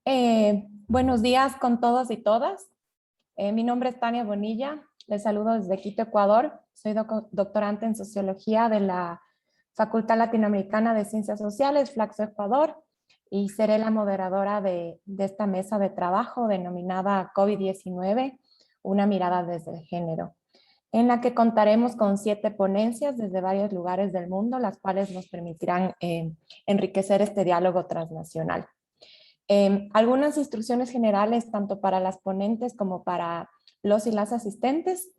Buenos días con todos y todas. Mi nombre es Tania Bonilla. Les saludo desde Quito, Ecuador. Soy doctorante en Sociología de la Facultad Latinoamericana de Ciencias Sociales, Flaxo, Ecuador, y seré la moderadora de esta mesa de trabajo denominada COVID-19, una mirada desde el género, en la que contaremos con 7 ponencias desde varios lugares del mundo, las cuales nos permitirán enriquecer este diálogo transnacional. Algunas instrucciones generales, tanto para las ponentes como para los y las asistentes.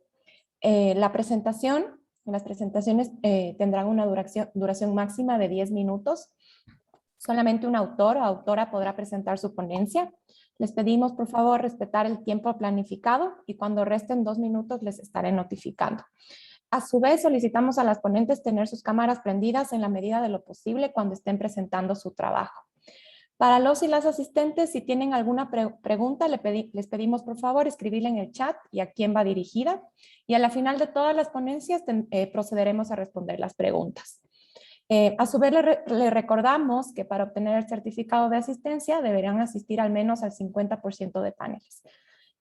Las presentaciones tendrán una duración máxima de 10 minutos. Solamente un autor o autora podrá presentar su ponencia. Les pedimos, por favor, respetar el tiempo planificado y cuando resten 2 minutos les estaré notificando. A su vez, solicitamos a las ponentes tener sus cámaras prendidas en la medida de lo posible cuando estén presentando su trabajo. Para los y las asistentes, si tienen alguna pregunta, les pedimos por favor escribirla en el chat y a quién va dirigida. Y a la final de todas las ponencias procederemos a responder las preguntas. A su vez, le recordamos que para obtener el certificado de asistencia deberán asistir al menos al 50% de paneles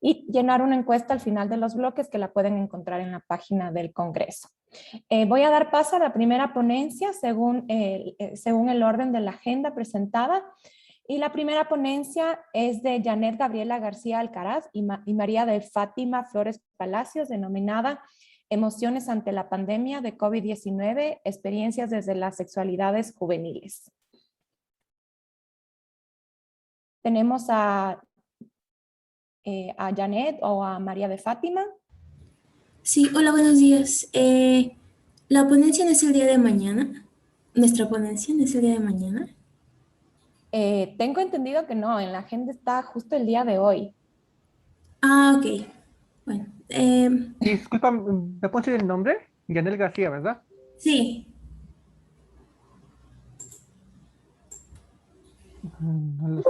y llenar una encuesta al final de los bloques que la pueden encontrar en la página del Congreso. Voy a dar paso a la primera ponencia según el orden de la agenda presentada. Y la primera ponencia es de Janet Gabriela García Alcaraz y María de Fátima Flores Palacios, denominada Emociones ante la pandemia de COVID-19, experiencias desde las sexualidades juveniles. Tenemos a Janet o a María de Fátima. Sí, hola, buenos días. La ponencia no es el día de mañana. Nuestra ponencia no es el día de mañana. Tengo entendido que no, en la agenda está justo el día de hoy. Ah, ok. Bueno, Disculpa, ¿me puedes decir el nombre? Yanel García, ¿verdad? sí. No lo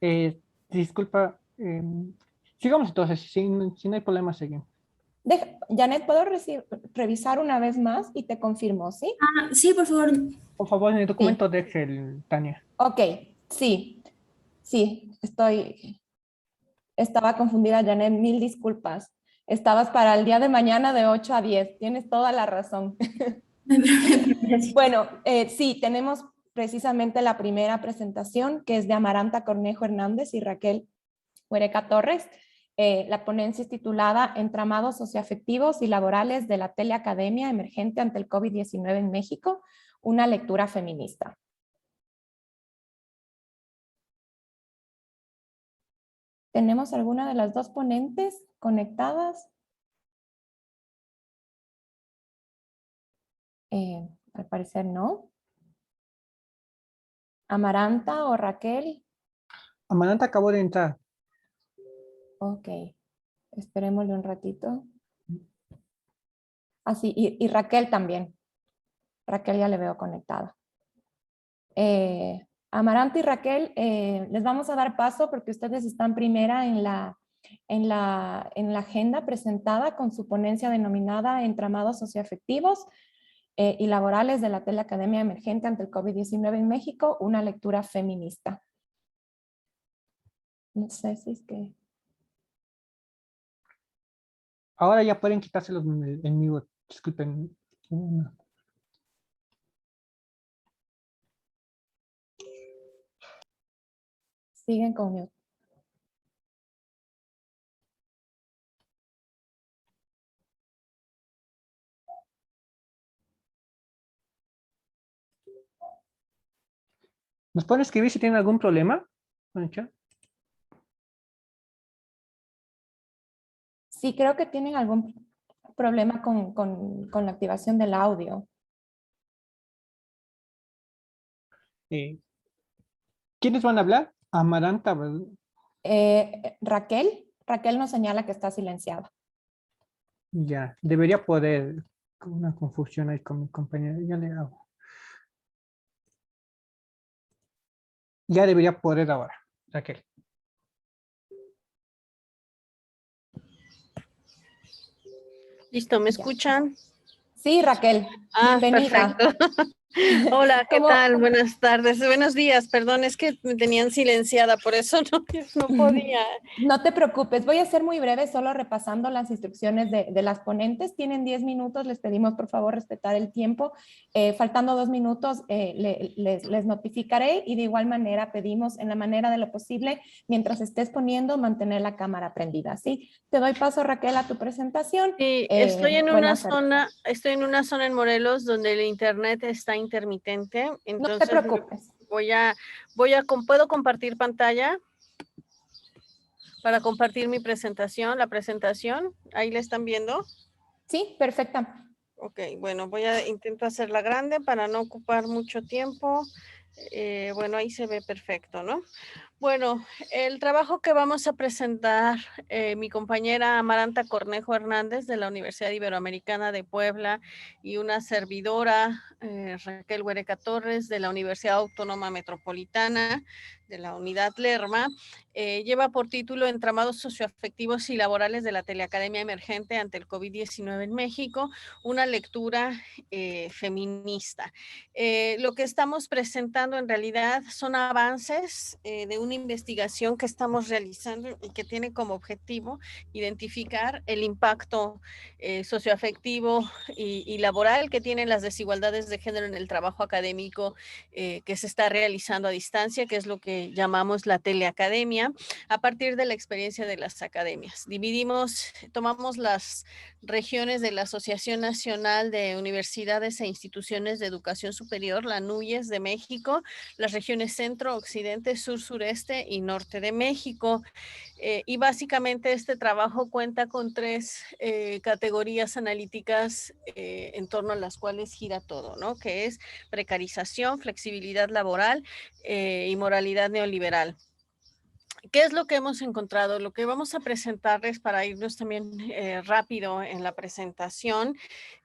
sé. Disculpa, sigamos entonces, si no hay problema, seguimos. Janet, ¿puedo revisar una vez más y te confirmo, sí? Ah, sí, por favor. Por favor, en el Sí. documento de Excel, Tania. Ok, sí, estaba confundida, Janet, mil disculpas. Estabas para el día de mañana de 8 a 10, tienes toda la razón. Gracias. Bueno, sí, tenemos precisamente la primera presentación, que es de Amaranta Cornejo Hernández y Raquel Huereca Torres. La ponencia es titulada Entramados socioafectivos y laborales de la teleacademia emergente ante el COVID-19 en México, una lectura feminista. ¿Tenemos alguna de las dos ponentes conectadas? Al parecer no. Amaranta o Raquel. Amaranta acabó de entrar. Ok, esperémosle un ratito. Así, y Raquel también. Raquel ya le veo conectada. Amaranta y Raquel, les vamos a dar paso porque ustedes están primera en la agenda presentada con su ponencia denominada Entramados socioafectivos y laborales de la teleacademia emergente ante el COVID-19 en México, una lectura feminista. No sé si es que... Ahora ya pueden quitárselos en mute. Disculpen. Siguen conmigo. ¿Nos pueden escribir si tienen algún problema con el chat? Sí, creo que tienen algún problema con la activación del audio. Eh, ¿Quiénes van a hablar? Amaranta, ¿verdad? Raquel nos señala que está silenciada. Ya, debería poder. Con una confusión ahí con mi compañero. Ya le hago. Ya debería poder ahora, Raquel. Listo, ¿me Ya. escuchan? Sí, Raquel, Ah, bienvenida. perfecto. Hola, ¿qué Como, tal? Buenas tardes, buenos días. Perdón, es que me tenían silenciada, por eso no podía. no te preocupes, voy a ser muy breve, solo repasando las instrucciones de las ponentes. Tienen 10 minutos, les pedimos por favor respetar el tiempo. Faltando 2 minutos, les notificaré y de igual manera pedimos en la manera de lo posible, mientras estés poniendo, mantener la cámara prendida. ¿Sí? Te doy paso, Raquel, a tu presentación. Sí, estoy en una Buenas tardes. zona en Morelos donde el internet está intermitente, No te entonces preocupes. ¿puedo compartir pantalla para compartir mi presentación, la presentación? ¿Ahí la están viendo? Sí, perfecta. Ok, bueno, intento hacerla grande para no ocupar mucho tiempo. Bueno, ahí se ve perfecto, ¿no? Bueno, el trabajo que vamos a presentar, mi compañera Amaranta Cornejo Hernández de la Universidad Iberoamericana de Puebla y una servidora, Raquel Huereca Torres de la Universidad Autónoma Metropolitana de la Unidad Lerma, lleva por título Entramados socioafectivos y laborales de la teleacademia emergente ante el COVID-19 en México, una lectura feminista. Lo que estamos presentando en realidad son avances de una investigación que estamos realizando y que tiene como objetivo identificar el impacto socioafectivo y laboral que tienen las desigualdades de género en el trabajo académico que se está realizando a distancia, que es lo que llamamos la teleacademia, a partir de la experiencia de las academias. Tomamos las regiones de la Asociación Nacional de Universidades e Instituciones de Educación Superior, la NUYES de México, las regiones centro, occidente, sur, sureste y norte de México. Y básicamente este trabajo cuenta con 3 categorías analíticas en torno a las cuales gira todo, ¿no? Que es precarización, flexibilidad laboral y moralidad neoliberal. ¿Qué es lo que hemos encontrado? Lo que vamos a presentarles para irnos también rápido en la presentación.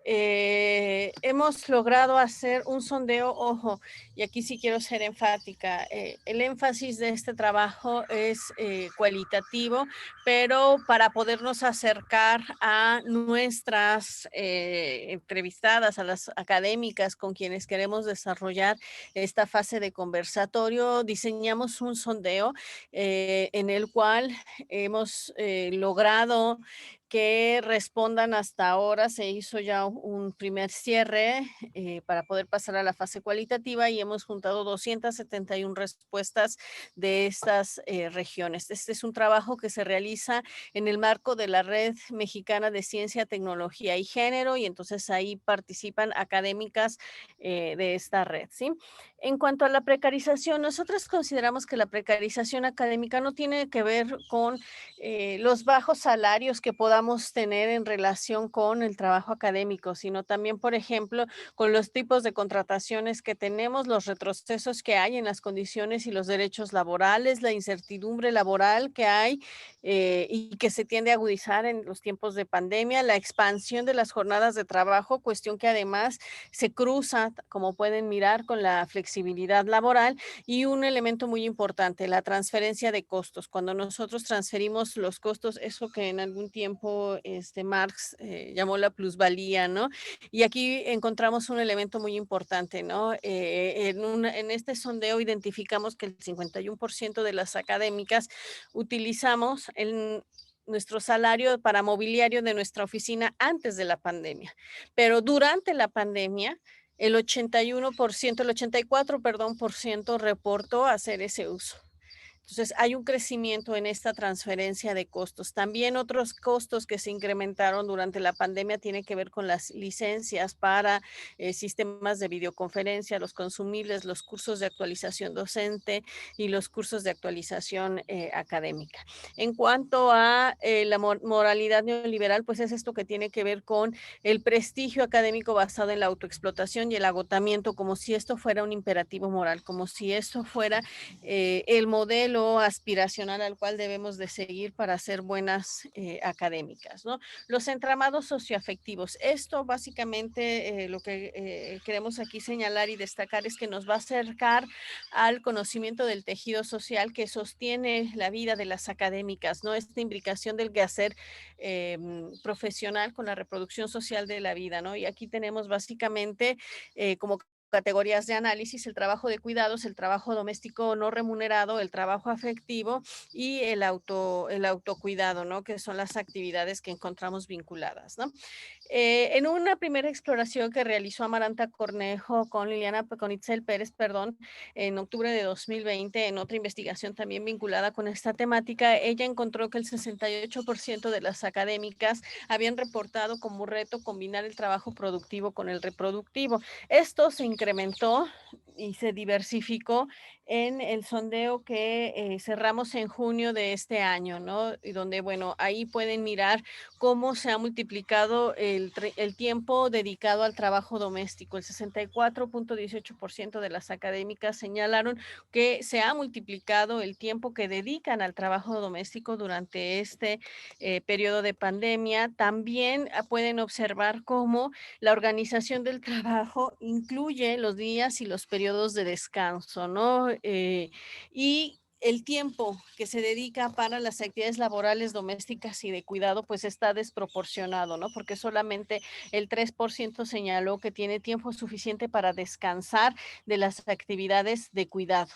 Hemos logrado hacer un sondeo, ojo, y aquí sí quiero ser enfática, el énfasis de este trabajo es cualitativo, pero para podernos acercar a nuestras entrevistadas, a las académicas con quienes queremos desarrollar esta fase de conversatorio, diseñamos un sondeo en el cual hemos logrado que respondan hasta ahora. Se hizo ya un primer cierre para poder pasar a la fase cualitativa y hemos juntado 271 respuestas de estas regiones. Este es un trabajo que se realiza en el marco de la Red Mexicana de Ciencia, Tecnología y Género, y entonces ahí participan académicas de esta red, ¿sí? En cuanto a la precarización, nosotros consideramos que la precarización académica no tiene que ver con los bajos salarios que podamos tener en relación con el trabajo académico, sino también, por ejemplo, con los tipos de contrataciones que tenemos, los retrocesos que hay en las condiciones y los derechos laborales, la incertidumbre laboral que hay y que se tiende a agudizar en los tiempos de pandemia, la expansión de las jornadas de trabajo, cuestión que además se cruza, como pueden mirar, con la flexibilidad laboral y un elemento muy importante, la transferencia de costos. Cuando nosotros transferimos los costos, eso que en algún tiempo Marx llamó la plusvalía, ¿no? Y aquí encontramos un elemento muy importante, ¿no? En este sondeo identificamos que el 51% de las académicas utilizamos nuestro salario para mobiliario de nuestra oficina antes de la pandemia, pero durante la pandemia el 81%, el 84, perdón, por ciento reportó hacer ese uso. Entonces, hay un crecimiento en esta transferencia de costos. También otros costos que se incrementaron durante la pandemia tienen que ver con las licencias para sistemas de videoconferencia, los consumibles, los cursos de actualización docente y los cursos de actualización académica. En cuanto a la moralidad neoliberal, pues es esto que tiene que ver con el prestigio académico basado en la autoexplotación y el agotamiento, como si esto fuera un imperativo moral, como si esto fuera el modelo aspiracional al cual debemos de seguir para ser buenas académicas, ¿no? Los entramados socioafectivos. Esto básicamente lo que queremos aquí señalar y destacar es que nos va a acercar al conocimiento del tejido social que sostiene la vida de las académicas, ¿no? Esta imbricación del quehacer profesional con la reproducción social de la vida, ¿no? Y aquí tenemos básicamente como categorías de análisis: el trabajo de cuidados, el trabajo doméstico no remunerado, el trabajo afectivo y el autocuidado, ¿no? Que son las actividades que encontramos vinculadas, ¿no? En una primera exploración que realizó Amaranta Cornejo con Itzel Pérez, perdón, en octubre de 2020, en otra investigación también vinculada con esta temática, ella encontró que el 68% de las académicas habían reportado como reto combinar el trabajo productivo con el reproductivo. Esto se incrementó y se diversificó en el sondeo que cerramos en junio de este año, ¿no? Y donde, bueno, ahí pueden mirar cómo se ha multiplicado el tiempo dedicado al trabajo doméstico. El 64.18% de las académicas señalaron que se ha multiplicado el tiempo que dedican al trabajo doméstico durante este periodo de pandemia. También pueden observar cómo la organización del trabajo incluye los días y los periodos de descanso, ¿no? Y el tiempo que se dedica para las actividades laborales, domésticas y de cuidado, pues está desproporcionado, ¿no? Porque solamente el 3% señaló que tiene tiempo suficiente para descansar de las actividades de cuidado.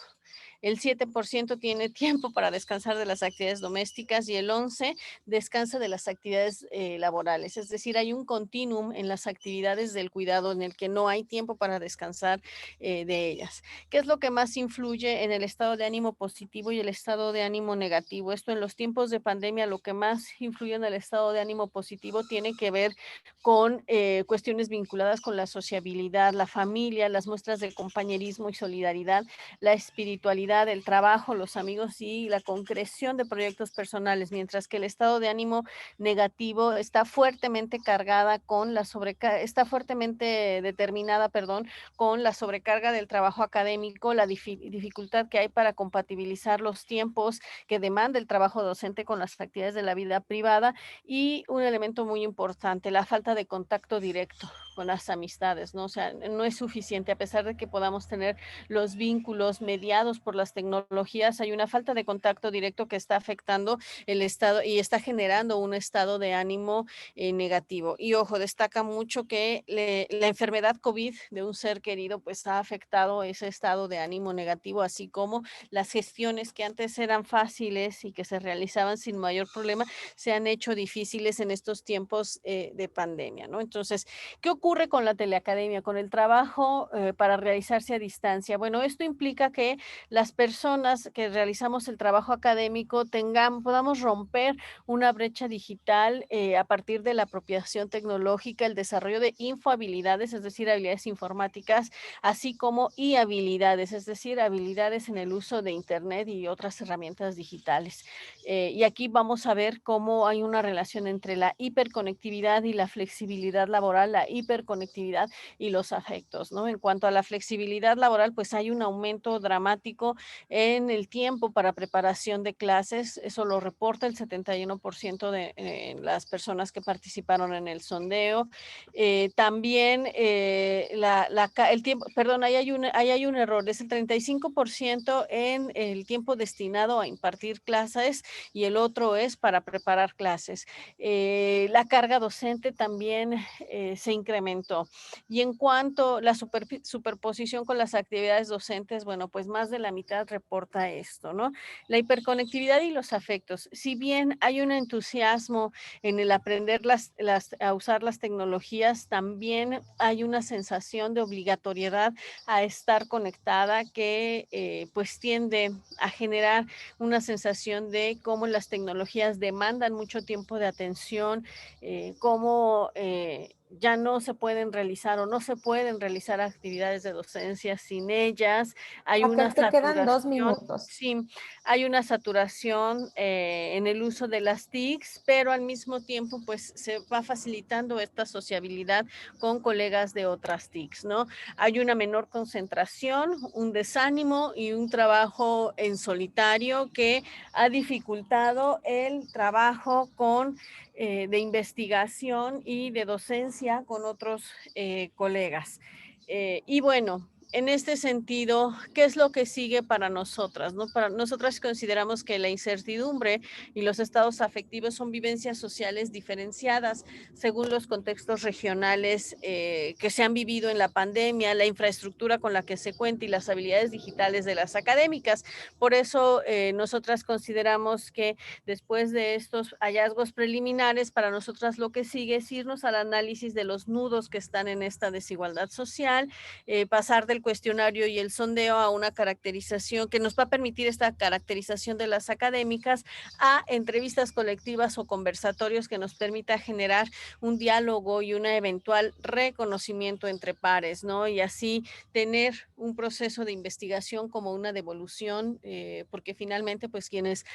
El 7% tiene tiempo para descansar de las actividades domésticas y el 11% descansa de las actividades laborales. Es decir, hay un continuum en las actividades del cuidado en el que no hay tiempo para descansar de ellas. ¿Qué es lo que más influye en el estado de ánimo positivo y el estado de ánimo negativo? Esto en los tiempos de pandemia, lo que más influye en el estado de ánimo positivo tiene que ver con cuestiones vinculadas con la sociabilidad, la familia, las muestras de compañerismo y solidaridad, la espiritualidad, el trabajo, los amigos y la concreción de proyectos personales, mientras que el estado de ánimo negativo está fuertemente cargada con está fuertemente determinada, perdón, con la sobrecarga del trabajo académico, la dificultad que hay para compatibilizar los tiempos que demanda el trabajo docente con las actividades de la vida privada y un elemento muy importante, la falta de contacto directo con las amistades, ¿no? O sea, no es suficiente, a pesar de que podamos tener los vínculos mediados por las tecnologías, hay una falta de contacto directo que está afectando el estado y está generando un estado de ánimo negativo. Y ojo, destaca mucho que la enfermedad COVID de un ser querido pues ha afectado ese estado de ánimo negativo, así como las gestiones que antes eran fáciles y que se realizaban sin mayor problema, se han hecho difíciles en estos tiempos de pandemia, ¿no? Entonces, ¿qué ocurre con la teleacademia, con el trabajo para realizarse a distancia? Bueno, esto implica que las personas que realizamos el trabajo académico podamos romper una brecha digital a partir de la apropiación tecnológica, el desarrollo de infohabilidades, es decir, habilidades informáticas, así como habilidades, es decir, habilidades en el uso de Internet y otras herramientas digitales. Y aquí vamos a ver cómo hay una relación entre la hiperconectividad y la flexibilidad laboral, la hiperconectividad y los afectos, ¿no? En cuanto a la flexibilidad laboral, pues hay un aumento dramático en el tiempo para preparación de clases, eso lo reporta el 71% de las personas que participaron en el sondeo. También el tiempo, perdón, ahí hay un error, es el 35% en el tiempo destinado a impartir clases y el otro es para preparar clases. La carga docente también se incrementó. Y en cuanto a la superposición con las actividades docentes, bueno, pues más de la mitad reporta esto, ¿no? La hiperconectividad y los afectos. Si bien hay un entusiasmo en el aprender a usar las tecnologías, también hay una sensación de obligatoriedad a estar conectada que pues tiende a generar una sensación de cómo las tecnologías demandan mucho tiempo de atención, cómo ya no se pueden realizar o no se pueden realizar actividades de docencia sin ellas. Hay una Raquel, te quedan 2 saturación, minutos. sí, hay una saturación en el uso de las TICs, pero al mismo tiempo pues se va facilitando esta sociabilidad con colegas de otras TICs, ¿no? Hay una menor concentración, un desánimo y un trabajo en solitario que ha dificultado el trabajo de investigación y de docencia con otros colegas. Y bueno, en este sentido, ¿qué es lo que sigue para nosotras, ¿no? Para nosotras consideramos que la incertidumbre y los estados afectivos son vivencias sociales diferenciadas según los contextos regionales que se han vivido en la pandemia, la infraestructura con la que se cuenta y las habilidades digitales de las académicas. Por eso nosotras consideramos que después de estos hallazgos preliminares, para nosotras lo que sigue es irnos al análisis de los nudos que están en esta desigualdad social, pasar del cuestionario y el sondeo a una caracterización que nos va a permitir esta caracterización de las académicas a entrevistas colectivas o conversatorios que nos permita generar un diálogo y un eventual reconocimiento entre pares, ¿no? Y así tener un proceso de investigación como una devolución, porque finalmente pues quienes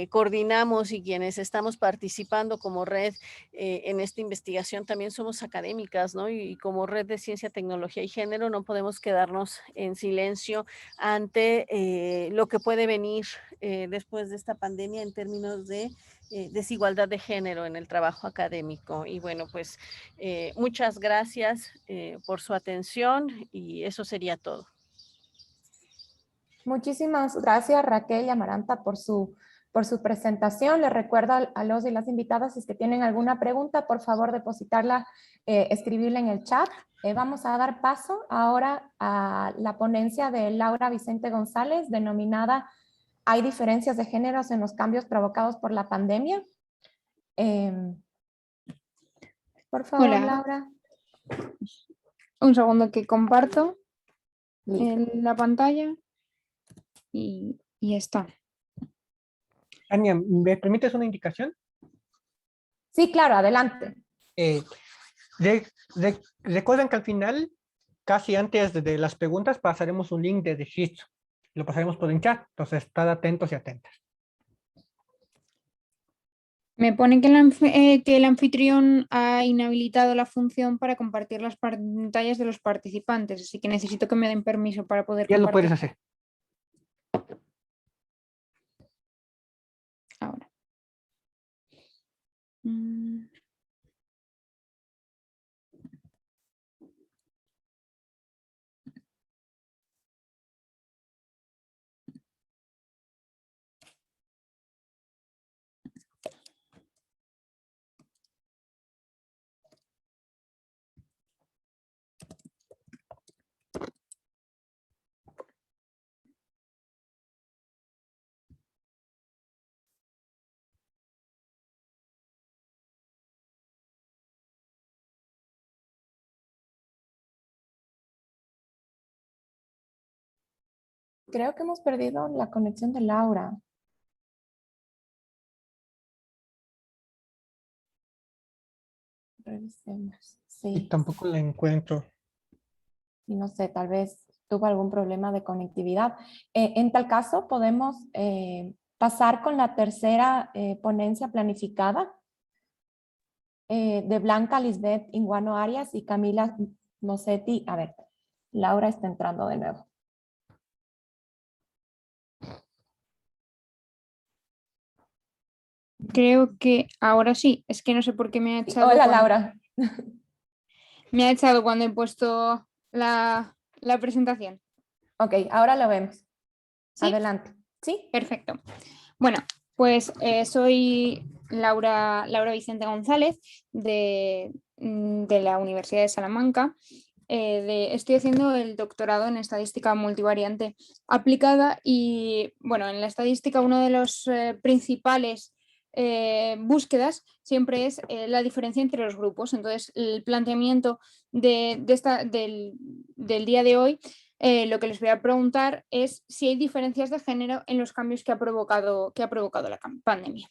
coordinamos y quienes estamos participando como red en esta investigación también somos académicas, ¿no? Y como red de ciencia, tecnología y género no podemos quedarnos en silencio ante lo que puede venir después de esta pandemia en términos de desigualdad de género en el trabajo académico. Y bueno, pues muchas gracias por su atención y eso sería todo. Muchísimas gracias, Raquel y Amaranta, por su presentación. Les recuerdo a los y las invitadas, si es que tienen alguna pregunta, por favor depositarla, escribirla en el chat. Vamos a dar paso ahora a la ponencia de Laura Vicente González, denominada ¿Hay diferencias de géneros en los cambios provocados por la pandemia? Por favor, Hola. Laura. Un segundo que comparto Listo. la pantalla y está. Tania, ¿me permites una indicación? Sí, claro, adelante. Recuerden que al final, casi antes de las preguntas, pasaremos un link de registro. Lo pasaremos por el chat, entonces estad atentos y atentas. Me pone que el anfitrión ha inhabilitado la función para compartir las pantallas de los participantes, así que necesito que me den permiso para poder Ya compartir. lo puedes hacer. Ahora. Creo que hemos perdido la conexión de Laura. Revisemos. Y Sí. tampoco la encuentro. Y no sé, tal vez tuvo algún problema de conectividad. En tal caso, podemos pasar con la tercera ponencia planificada de Blanca Lisbeth Inguano Arias y Camila Mosetti. A ver, Laura está entrando de nuevo. Creo que ahora sí, es que no sé por qué me ha echado. Hola, Laura. Me ha echado cuando he puesto la presentación. Ok, ahora lo vemos. ¿Sí? Adelante. Sí. Perfecto. Bueno, pues soy Laura Vicente González de la Universidad de Salamanca. Estoy haciendo el doctorado en estadística multivariante aplicada y bueno, en la estadística uno de los principales búsquedas siempre es la diferencia entre los grupos. Entonces el planteamiento del día de hoy, lo que les voy a preguntar es si hay diferencias de género en los cambios que ha provocado la pandemia.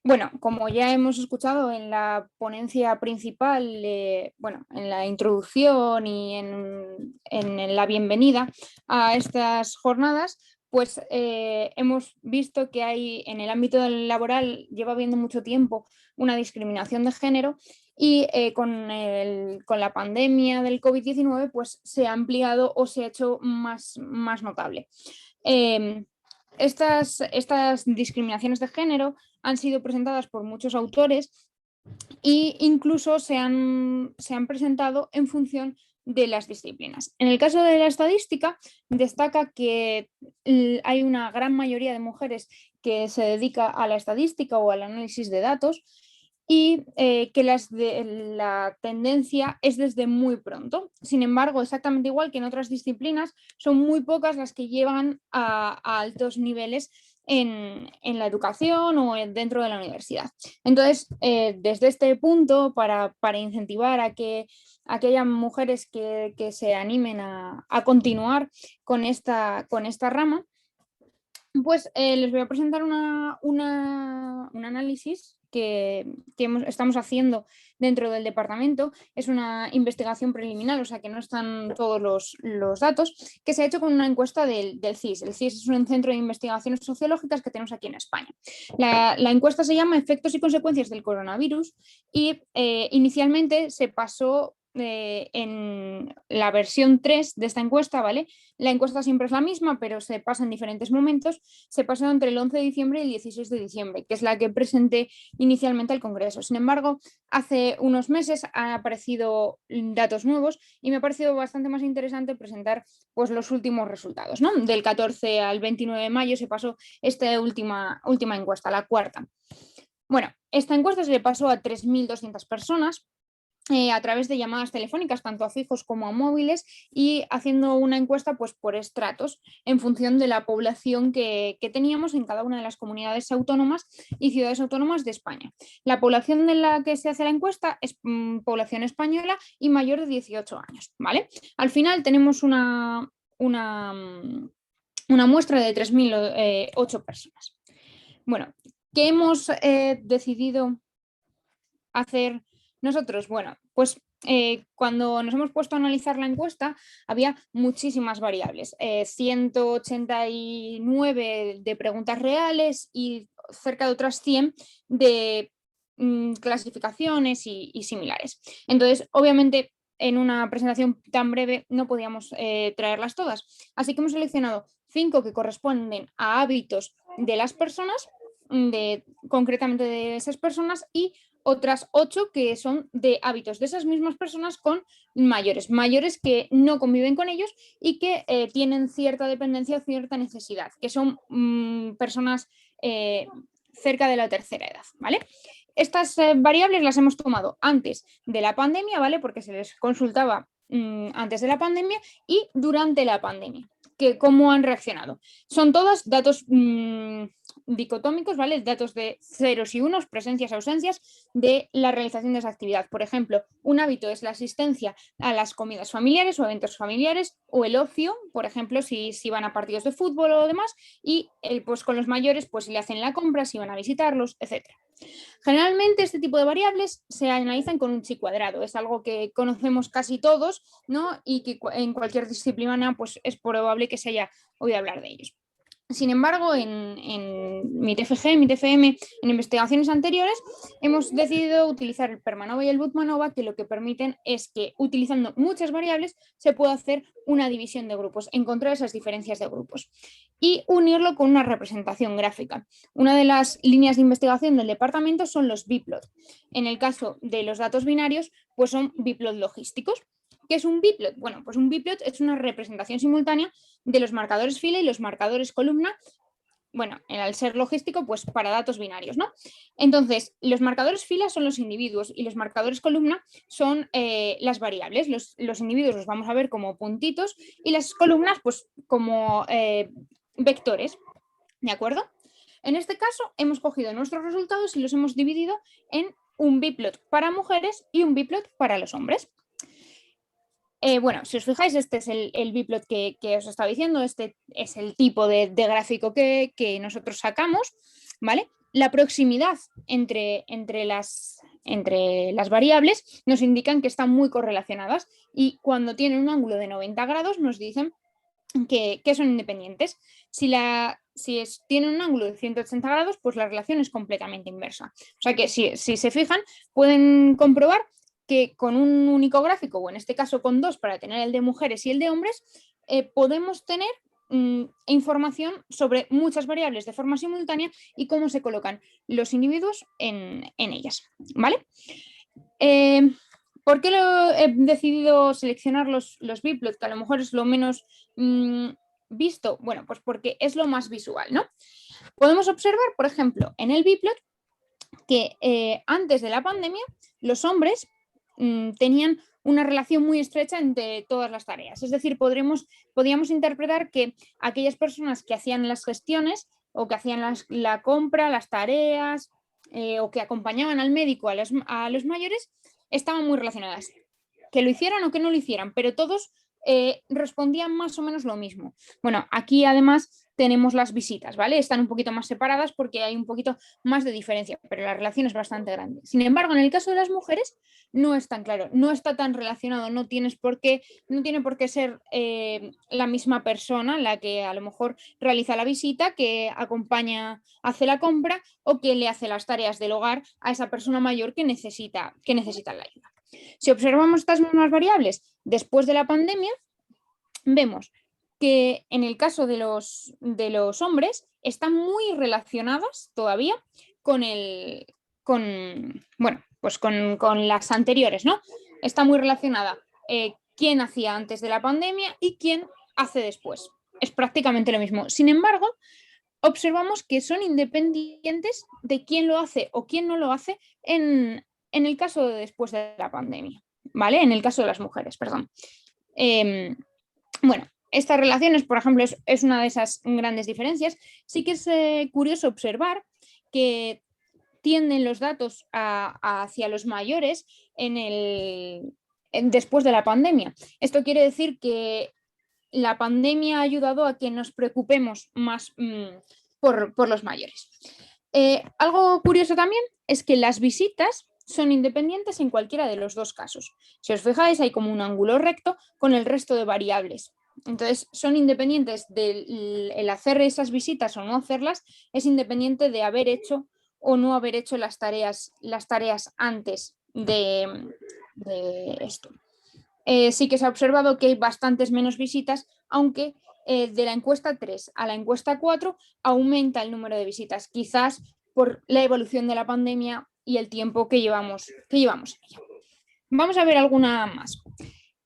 Bueno, como ya hemos escuchado en la ponencia principal, bueno, en la introducción y en la bienvenida a estas jornadas, pues hemos visto que hay en el ámbito laboral, lleva habiendo mucho tiempo, una discriminación de género y con la pandemia del COVID-19 pues se ha ampliado o se ha hecho más notable. Estas discriminaciones de género han sido presentadas por muchos autores e incluso se han presentado en función de las disciplinas. En el caso de la estadística, destaca que hay una gran mayoría de mujeres que se dedica a la estadística o al análisis de datos y que la tendencia es desde muy pronto. Sin embargo, exactamente igual que en otras disciplinas, son muy pocas las que llevan a altos niveles en la educación o dentro de la universidad. Entonces, desde este punto, para incentivar a que haya mujeres que se animen a continuar con esta rama, pues les voy a presentar un análisis que estamos haciendo dentro del departamento. Es una investigación preliminar, o sea que no están todos los datos, que se ha hecho con una encuesta del CIS. El CIS es un centro de investigaciones sociológicas que tenemos aquí en España. La encuesta se llama Efectos y consecuencias del coronavirus y inicialmente se pasó en la versión 3 de esta encuesta, ¿vale? La encuesta siempre es la misma, pero se pasa en diferentes momentos. Se pasó entre el 11 de diciembre y el 16 de diciembre, que es la que presenté inicialmente al Congreso. Sin embargo, hace unos meses han aparecido datos nuevos y me ha parecido bastante más interesante presentar pues, los últimos resultados, ¿no? Del 14 al 29 de mayo se pasó esta última encuesta, la cuarta. Bueno, esta encuesta se le pasó a 3.200 personas. A través de llamadas telefónicas, tanto a fijos como a móviles, y haciendo una encuesta pues, por estratos en función de la población que teníamos en cada una de las comunidades autónomas y ciudades autónomas de España. La población de la que se hace la encuesta es población española y mayor de 18 años. ¿Vale? Al final tenemos una muestra de 3.008 personas. Bueno, ¿qué hemos decidido hacer nosotros? Bueno, pues cuando nos hemos puesto a analizar la encuesta había muchísimas variables, 189 de preguntas reales y cerca de otras 100 de clasificaciones y similares. Entonces, obviamente, en una presentación tan breve no podíamos traerlas todas, así que hemos seleccionado 5 que corresponden a hábitos de las personas, concretamente de esas personas, y otras 8 que son de hábitos de esas mismas personas con mayores que no conviven con ellos y que tienen cierta dependencia o cierta necesidad, que son personas cerca de la tercera edad, ¿vale? Estas variables las hemos tomado antes de la pandemia, ¿vale? Porque se les consultaba antes de la pandemia y durante la pandemia. ¿Cómo han reaccionado? Son todos datos dicotómicos, ¿vale? Datos de ceros y unos, presencias, ausencias de la realización de esa actividad. Por ejemplo, un hábito es la asistencia a las comidas familiares o eventos familiares, o el ocio, por ejemplo, si van a partidos de fútbol o demás, y pues con los mayores, pues si le hacen la compra, si van a visitarlos, etc. Generalmente este tipo de variables se analizan con un chi cuadrado, es algo que conocemos casi todos, ¿no? Y que en cualquier disciplina pues, es probable que se haya oído hablar de ellos. Sin embargo, en mi TFG, en mi TFM, en investigaciones anteriores, hemos decidido utilizar el Permanova y el Butmanova, que lo que permiten es que, utilizando muchas variables, se pueda hacer una división de grupos, encontrar esas diferencias de grupos y unirlo con una representación gráfica. Una de las líneas de investigación del departamento son los biplot. En el caso de los datos binarios, pues son biplot logísticos. ¿Qué es un biplot? Bueno, pues un biplot es una representación simultánea de los marcadores fila y los marcadores columna, bueno, al ser logístico, pues para datos binarios, ¿no? Entonces, los marcadores fila son los individuos y los marcadores columna son las variables. Los individuos los vamos a ver como puntitos y las columnas, pues como vectores, ¿de acuerdo? En este caso, hemos cogido nuestros resultados y los hemos dividido en un biplot para mujeres y un biplot para los hombres. Bueno, si os fijáis, este es el biplot que os estaba diciendo, este es el tipo de gráfico que nosotros sacamos, ¿vale? La proximidad entre las variables nos indican que están muy correlacionadas y cuando tienen un ángulo de 90 grados nos dicen que son independientes. Si tienen un ángulo de 180 grados, pues la relación es completamente inversa. O sea que si se fijan, pueden comprobar que con un único gráfico, o en este caso con dos para tener el de mujeres y el de hombres, podemos tener información sobre muchas variables de forma simultánea y cómo se colocan los individuos en ellas, ¿vale? ¿Por qué he decidido seleccionar los biplot, que a lo mejor es lo menos visto? Bueno, pues porque es lo más visual, ¿no? Podemos observar, por ejemplo, en el biplot que antes de la pandemia los hombres tenían una relación muy estrecha entre todas las tareas. Es decir, podríamos interpretar que aquellas personas que hacían las gestiones o que hacían la compra, las tareas o que acompañaban al médico a los mayores estaban muy relacionadas. Que lo hicieran o que no lo hicieran, pero todos respondían más o menos lo mismo. Bueno, aquí además tenemos las visitas, ¿vale? Están un poquito más separadas porque hay un poquito más de diferencia, pero la relación es bastante grande. Sin embargo, en el caso de las mujeres no es tan claro, no está tan relacionado, no tiene por qué ser la misma persona la que a lo mejor realiza la visita, que acompaña, hace la compra o que le hace las tareas del hogar a esa persona mayor que necesita la ayuda. Si observamos estas mismas variables después de la pandemia, vemos que en el caso de los hombres están muy relacionadas todavía con las anteriores, ¿no? Está muy relacionada quién hacía antes de la pandemia y quién hace después. Es prácticamente lo mismo. Sin embargo, observamos que son independientes de quién lo hace o quién no lo hace en el caso de después de la pandemia, ¿vale? En el caso de las mujeres, perdón. Bueno, estas relaciones, por ejemplo, es una de esas grandes diferencias. Sí que es curioso observar que tienden los datos hacia los mayores después de la pandemia. Esto quiere decir que la pandemia ha ayudado a que nos preocupemos más por los mayores. Algo curioso también es que las visitas son independientes en cualquiera de los dos casos. Si os fijáis, hay como un ángulo recto con el resto de variables. Entonces, son independientes del hacer esas visitas o no hacerlas, es independiente de haber hecho o no haber hecho las tareas antes de esto. Sí que se ha observado que hay bastantes menos visitas, aunque de la encuesta 3 a la encuesta 4 aumenta el número de visitas, quizás por la evolución de la pandemia y el tiempo que llevamos en ella. Vamos a ver alguna más.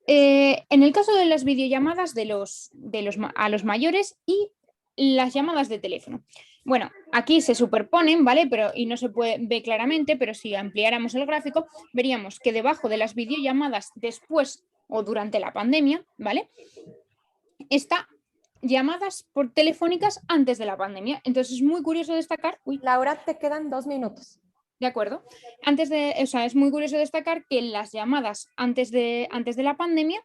En el caso de las videollamadas a los mayores y las llamadas de teléfono. Bueno, aquí se superponen, ¿vale? Y no se ve claramente, pero si ampliáramos el gráfico, veríamos que debajo de las videollamadas después o durante la pandemia, ¿vale? Está llamadas por telefónicas antes de la pandemia. Entonces es muy curioso destacar... Laura, te quedan 2 minutos. De acuerdo. Es muy curioso destacar que las llamadas antes de la pandemia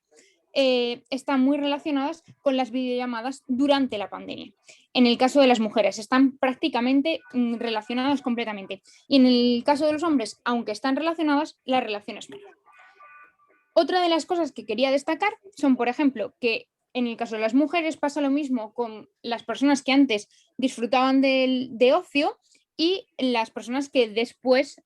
están muy relacionadas con las videollamadas durante la pandemia. En el caso de las mujeres, están prácticamente relacionadas completamente. Y en el caso de los hombres, aunque están relacionadas, la relación es menor. Otra de las cosas que quería destacar son, por ejemplo, que en el caso de las mujeres pasa lo mismo con las personas que antes disfrutaban de ocio y las personas que después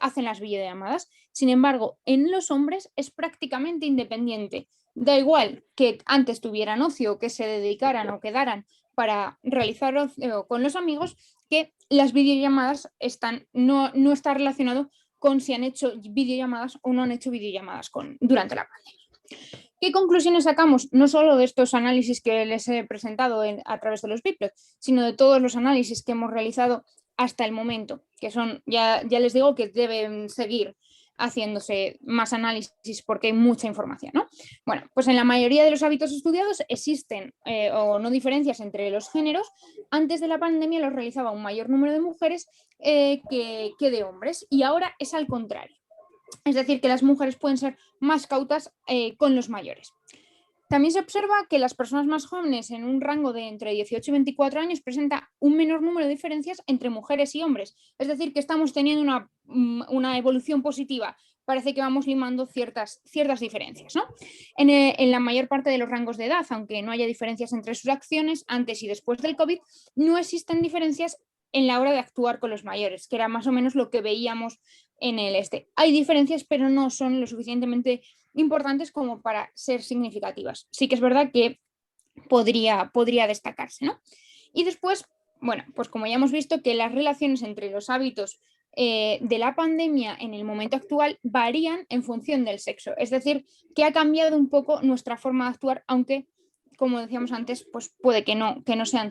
hacen las videollamadas. Sin embargo, en los hombres es prácticamente independiente. Da igual que antes tuvieran ocio, que se dedicaran o quedaran para realizar ocio con los amigos, que las videollamadas no está relacionado con si han hecho videollamadas o no han hecho videollamadas durante la pandemia. ¿Qué conclusiones sacamos? No solo de estos análisis que les he presentado a través de los biplot, sino de todos los análisis que hemos realizado hasta el momento, que son, ya les digo que deben seguir haciéndose más análisis porque hay mucha información, ¿no? Bueno, pues en la mayoría de los hábitos estudiados existen o no diferencias entre los géneros. Antes de la pandemia los realizaba un mayor número de mujeres que de hombres y ahora es al contrario. Es decir, que las mujeres pueden ser más cautas con los mayores. También se observa que las personas más jóvenes en un rango de entre 18 y 24 años presenta un menor número de diferencias entre mujeres y hombres. Es decir, que estamos teniendo una evolución positiva. Parece que vamos limando ciertas diferencias, ¿no? En la mayor parte de los rangos de edad, aunque no haya diferencias entre sus acciones antes y después del COVID, no existen diferencias en la hora de actuar con los mayores, que era más o menos lo que veíamos en el este. Hay diferencias, pero no son lo suficientemente importantes como para ser significativas. Sí que es verdad que podría destacarse, ¿no? Y después, bueno, pues como ya hemos visto que las relaciones entre los hábitos de la pandemia en el momento actual varían en función del sexo. Es decir, que ha cambiado un poco nuestra forma de actuar, aunque, como decíamos antes, pues puede que no sean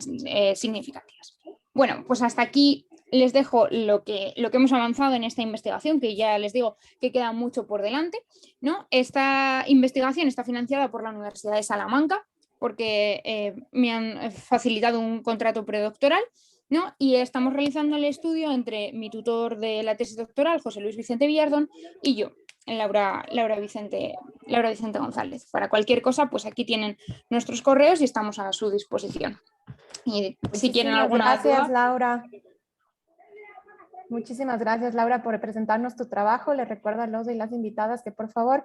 significativas. Bueno, pues hasta aquí les dejo lo que hemos avanzado en esta investigación, que ya les digo que queda mucho por delante, ¿no? Esta investigación está financiada por la Universidad de Salamanca, porque me han facilitado un contrato predoctoral, ¿no? Y estamos realizando el estudio entre mi tutor de la tesis doctoral, José Luis Vicente Villardón, y yo, Laura Vicente González. Para cualquier cosa, pues aquí tienen nuestros correos y estamos a su disposición. Y si quieren alguna gracias, duda... Laura. Muchísimas gracias, Laura, por presentarnos tu trabajo. Les recuerdo a los y las invitadas que por favor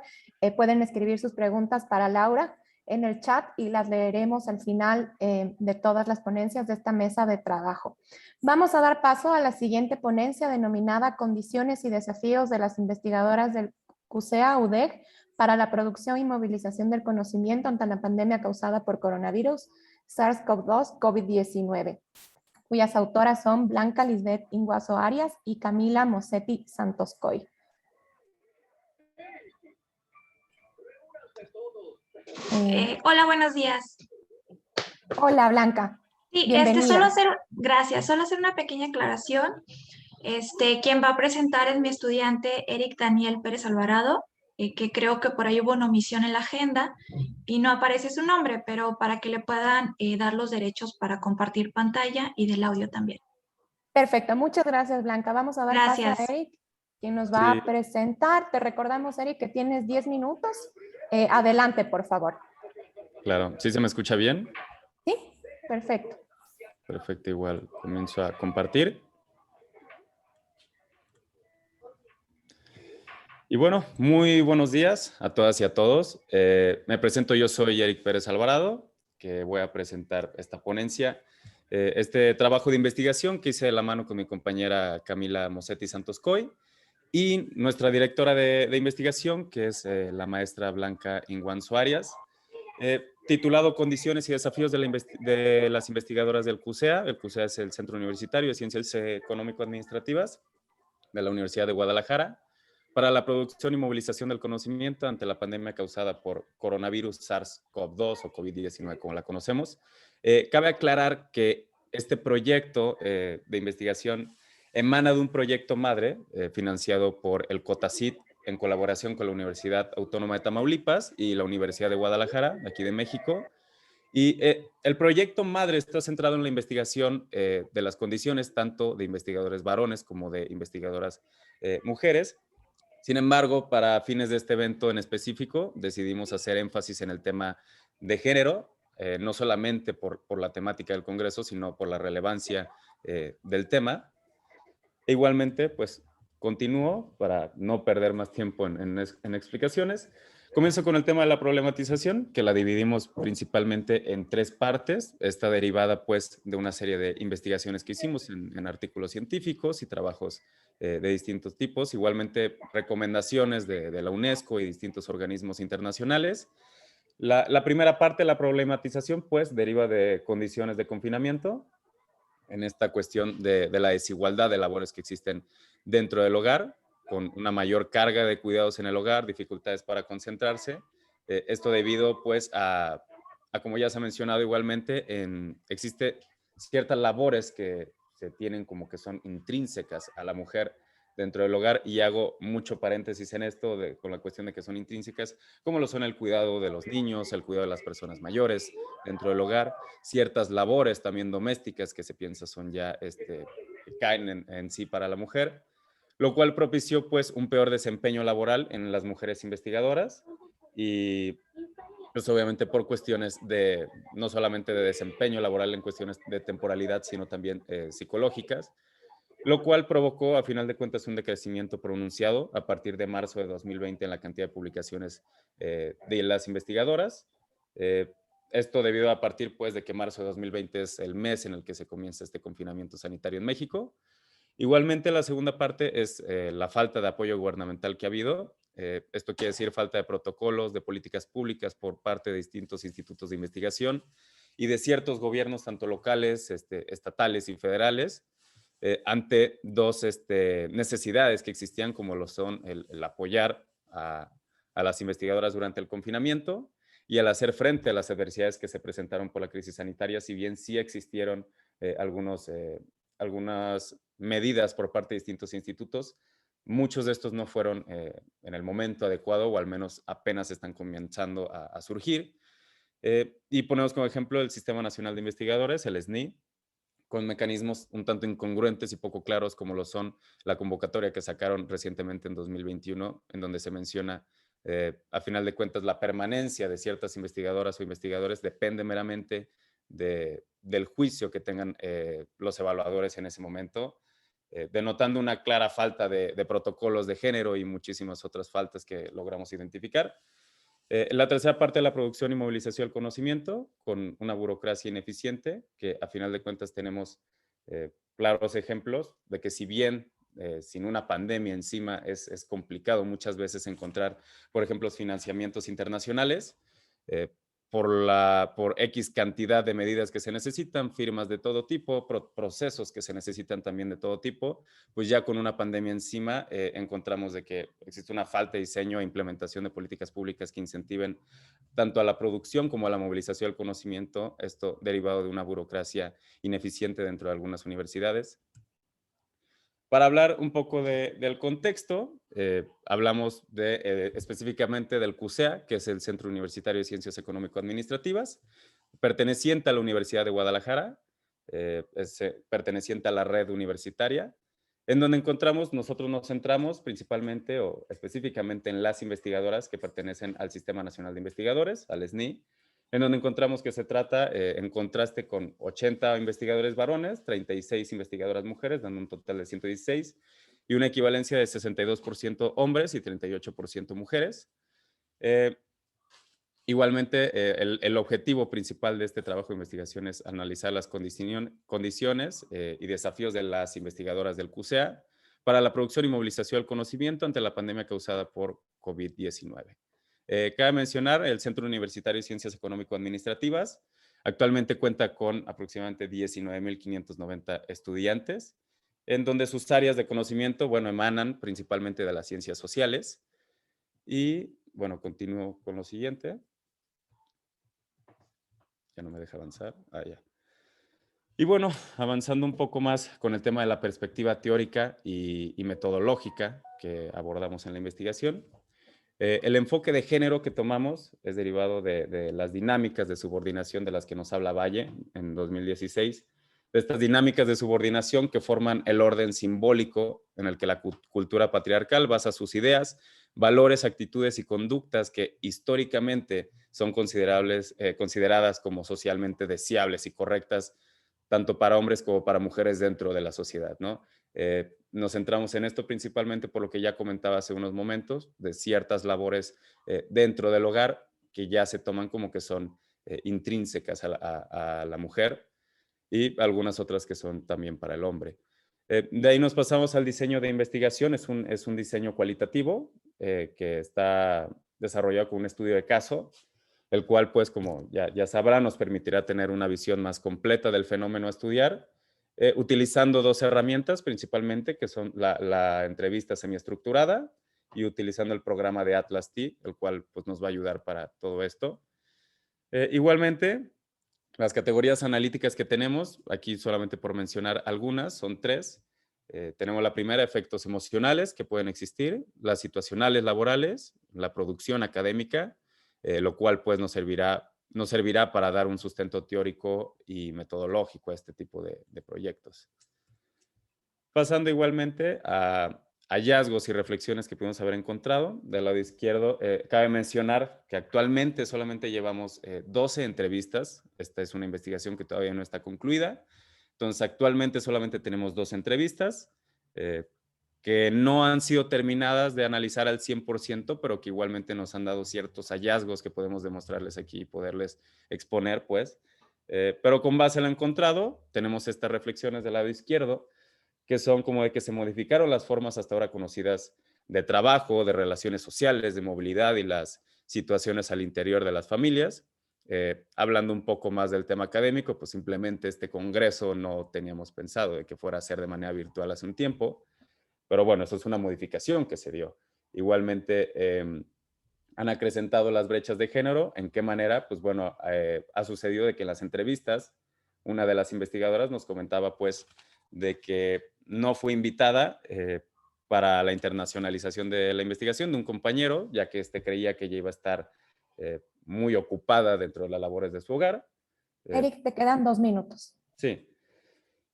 pueden escribir sus preguntas para Laura en el chat y las leeremos al final de todas las ponencias de esta mesa de trabajo. Vamos a dar paso a la siguiente ponencia denominada Condiciones y desafíos de las investigadoras del CUSEA-UDEG para la producción y movilización del conocimiento ante la pandemia causada por coronavirus SARS-CoV-2 COVID-19, cuyas autoras son Blanca Lisbeth Inguazo Arias y Camila Mosetti Santos Coy. Hola, buenos días. Hola, Blanca. Sí, Bienvenida. Gracias, solo hacer una pequeña aclaración. Quien va a presentar es mi estudiante Eric Daniel Pérez Alvarado, que creo que por ahí hubo una omisión en la agenda y no aparece su nombre, pero para que le puedan dar los derechos para compartir pantalla y del audio también. Perfecto, muchas gracias, Blanca. Vamos a dar paso a Gracias. Eric, quien nos va a presentar. Te recordamos, Eric, que tienes 10 minutos. Adelante, por favor. Claro, ¿sí se me escucha bien? Sí, perfecto. Perfecto, igual comienzo a compartir. Y bueno, muy buenos días a todas y a todos. Me presento, yo soy Eric Pérez Alvarado, que voy a presentar esta ponencia, este trabajo de investigación que hice de la mano con mi compañera Camila Mosetti Santos Coy y nuestra directora de investigación, que es la maestra Blanca Inguanzo Arias, titulado Condiciones y desafíos de las investigadoras del CUSEA. El CUSEA es el Centro Universitario de Ciencias Económico-Administrativas de la Universidad de Guadalajara, para la producción y movilización del conocimiento ante la pandemia causada por coronavirus SARS-CoV-2 o COVID-19, como la conocemos. Cabe aclarar que este proyecto de investigación emana de un proyecto madre financiado por el COTACIT en colaboración con la Universidad Autónoma de Tamaulipas y la Universidad de Guadalajara, aquí de México. Y el proyecto madre está centrado en la investigación de las condiciones tanto de investigadores varones como de investigadoras mujeres. Sin embargo, para fines de este evento en específico, decidimos hacer énfasis en el tema de género, no solamente por la temática del Congreso, sino por la relevancia del tema. E igualmente, pues, continúo para no perder más tiempo en explicaciones. Comienzo con el tema de la problematización, que la dividimos principalmente en 3 partes. Está derivada, pues, de una serie de investigaciones que hicimos en artículos científicos y trabajos de distintos tipos. Igualmente, recomendaciones de la UNESCO y distintos organismos internacionales. La primera parte, la problematización, pues, deriva de condiciones de confinamiento, en esta cuestión de la desigualdad de labores que existen dentro del hogar, con una mayor carga de cuidados en el hogar, dificultades para concentrarse. Esto debido, pues, como ya se ha mencionado igualmente, existe ciertas labores que se tienen como que son intrínsecas a la mujer dentro del hogar, y hago mucho paréntesis en esto con la cuestión de que son intrínsecas, como lo son el cuidado de los niños, el cuidado de las personas mayores dentro del hogar, ciertas labores también domésticas que se piensa son ya, que caen en sí para la mujer, lo cual propició pues un peor desempeño laboral en las mujeres investigadoras y pues obviamente por cuestiones no solamente de desempeño laboral en cuestiones de temporalidad, sino también psicológicas, lo cual provocó a final de cuentas un decrecimiento pronunciado a partir de marzo de 2020 en la cantidad de publicaciones de las investigadoras. Esto debido a partir pues de que marzo de 2020 es el mes en el que se comienza este confinamiento sanitario en México. Igualmente, la segunda parte es la falta de apoyo gubernamental que ha habido. Esto quiere decir falta de protocolos, de políticas públicas por parte de distintos institutos de investigación y de ciertos gobiernos, tanto locales, estatales y federales, ante dos necesidades que existían, como lo son el apoyar a las investigadoras durante el confinamiento y al hacer frente a las adversidades que se presentaron por la crisis sanitaria, si bien sí existieron algunas medidas por parte de distintos institutos, muchos de estos no fueron en el momento adecuado, o al menos apenas están comenzando a surgir. Y ponemos como ejemplo el Sistema Nacional de Investigadores, el SNI, con mecanismos un tanto incongruentes y poco claros, como lo son la convocatoria que sacaron recientemente en 2021, en donde se menciona, a final de cuentas, la permanencia de ciertas investigadoras o investigadores depende meramente del juicio que tengan los evaluadores en ese momento, denotando una clara falta de protocolos de género y muchísimas otras faltas que logramos identificar. La tercera parte de la producción y movilización del conocimiento, con una burocracia ineficiente, que a final de cuentas tenemos claros ejemplos de que, si bien sin una pandemia encima es complicado muchas veces encontrar, por ejemplo, financiamientos internacionales, por X cantidad de medidas que se necesitan, firmas de todo tipo, procesos que se necesitan también de todo tipo, pues ya con una pandemia encima encontramos de que existe una falta de diseño e implementación de políticas públicas que incentiven tanto a la producción como a la movilización del conocimiento, esto derivado de una burocracia ineficiente dentro de algunas universidades. Para hablar un poco del contexto, hablamos específicamente del CUSEA, que es el Centro Universitario de Ciencias Económico-Administrativas, perteneciente a la Universidad de Guadalajara, perteneciente a la red universitaria, en donde nosotros nos centramos principalmente o específicamente en las investigadoras que pertenecen al Sistema Nacional de Investigadores, al SNI, en donde encontramos que se trata, en contraste con 80 investigadores varones, 36 investigadoras mujeres, dando un total de 116, y una equivalencia de 62% hombres y 38% mujeres. Igualmente, el objetivo principal de este trabajo de investigación es analizar las condiciones y desafíos de las investigadoras del CUSEA para la producción y movilización del conocimiento ante la pandemia causada por COVID-19. Cabe mencionar, el Centro Universitario de Ciencias Económico-Administrativas actualmente cuenta con aproximadamente 19.590 estudiantes, en donde sus áreas de conocimiento, bueno, emanan principalmente de las ciencias sociales. Y, bueno, continúo con lo siguiente. Ya no me deja avanzar. Ya. Y bueno, avanzando un poco más con el tema de la perspectiva teórica y metodológica que abordamos en la investigación. El enfoque de género que tomamos es derivado de las dinámicas de subordinación de las que nos habla Valle en 2016, de estas dinámicas de subordinación que forman el orden simbólico en el que la cultura patriarcal basa sus ideas, valores, actitudes y conductas que históricamente son consideradas como socialmente deseables y correctas, tanto para hombres como para mujeres dentro de la sociedad, ¿no? Nos centramos en esto principalmente por lo que ya comentaba hace unos momentos, de ciertas labores dentro del hogar que ya se toman como que son intrínsecas a la mujer, y algunas otras que son también para el hombre. De ahí nos pasamos al diseño de investigación. Es un diseño cualitativo que está desarrollado con un estudio de caso, el cual, pues, como ya sabrán, nos permitirá tener una visión más completa del fenómeno a estudiar, utilizando dos herramientas principalmente, que son la entrevista semiestructurada y utilizando el programa de Atlas-T, el cual, pues, nos va a ayudar para todo esto. Igualmente, las categorías analíticas que tenemos, aquí solamente por mencionar algunas, son 3. Tenemos la primera, efectos emocionales que pueden existir, las situacionales laborales, la producción académica, lo cual, pues, nos servirá para dar un sustento teórico y metodológico a este tipo de proyectos. Pasando igualmente a hallazgos y reflexiones que pudimos haber encontrado. Del lado izquierdo, cabe mencionar que actualmente solamente llevamos 12 entrevistas. Esta es una investigación que todavía no está concluida. Entonces, actualmente solamente tenemos 2 entrevistas que no han sido terminadas de analizar al 100%, pero que igualmente nos han dado ciertos hallazgos que podemos demostrarles aquí y poderles exponer, pues. Pero con base en lo encontrado, tenemos estas reflexiones del lado izquierdo, que son como de que se modificaron las formas hasta ahora conocidas de trabajo, de relaciones sociales, de movilidad y las situaciones al interior de las familias, hablando un poco más del tema académico, pues simplemente este congreso no teníamos pensado de que fuera a ser de manera virtual hace un tiempo, pero bueno, eso es una modificación que se dio. Igualmente, han acrecentado las brechas de género. ¿En qué manera? Pues bueno, ha sucedido de que en las entrevistas, una de las investigadoras nos comentaba pues de que no fue invitada para la internacionalización de la investigación de un compañero, ya que creía que ella iba a estar muy ocupada dentro de las labores de su hogar. Eric, te quedan 2 minutos. Sí.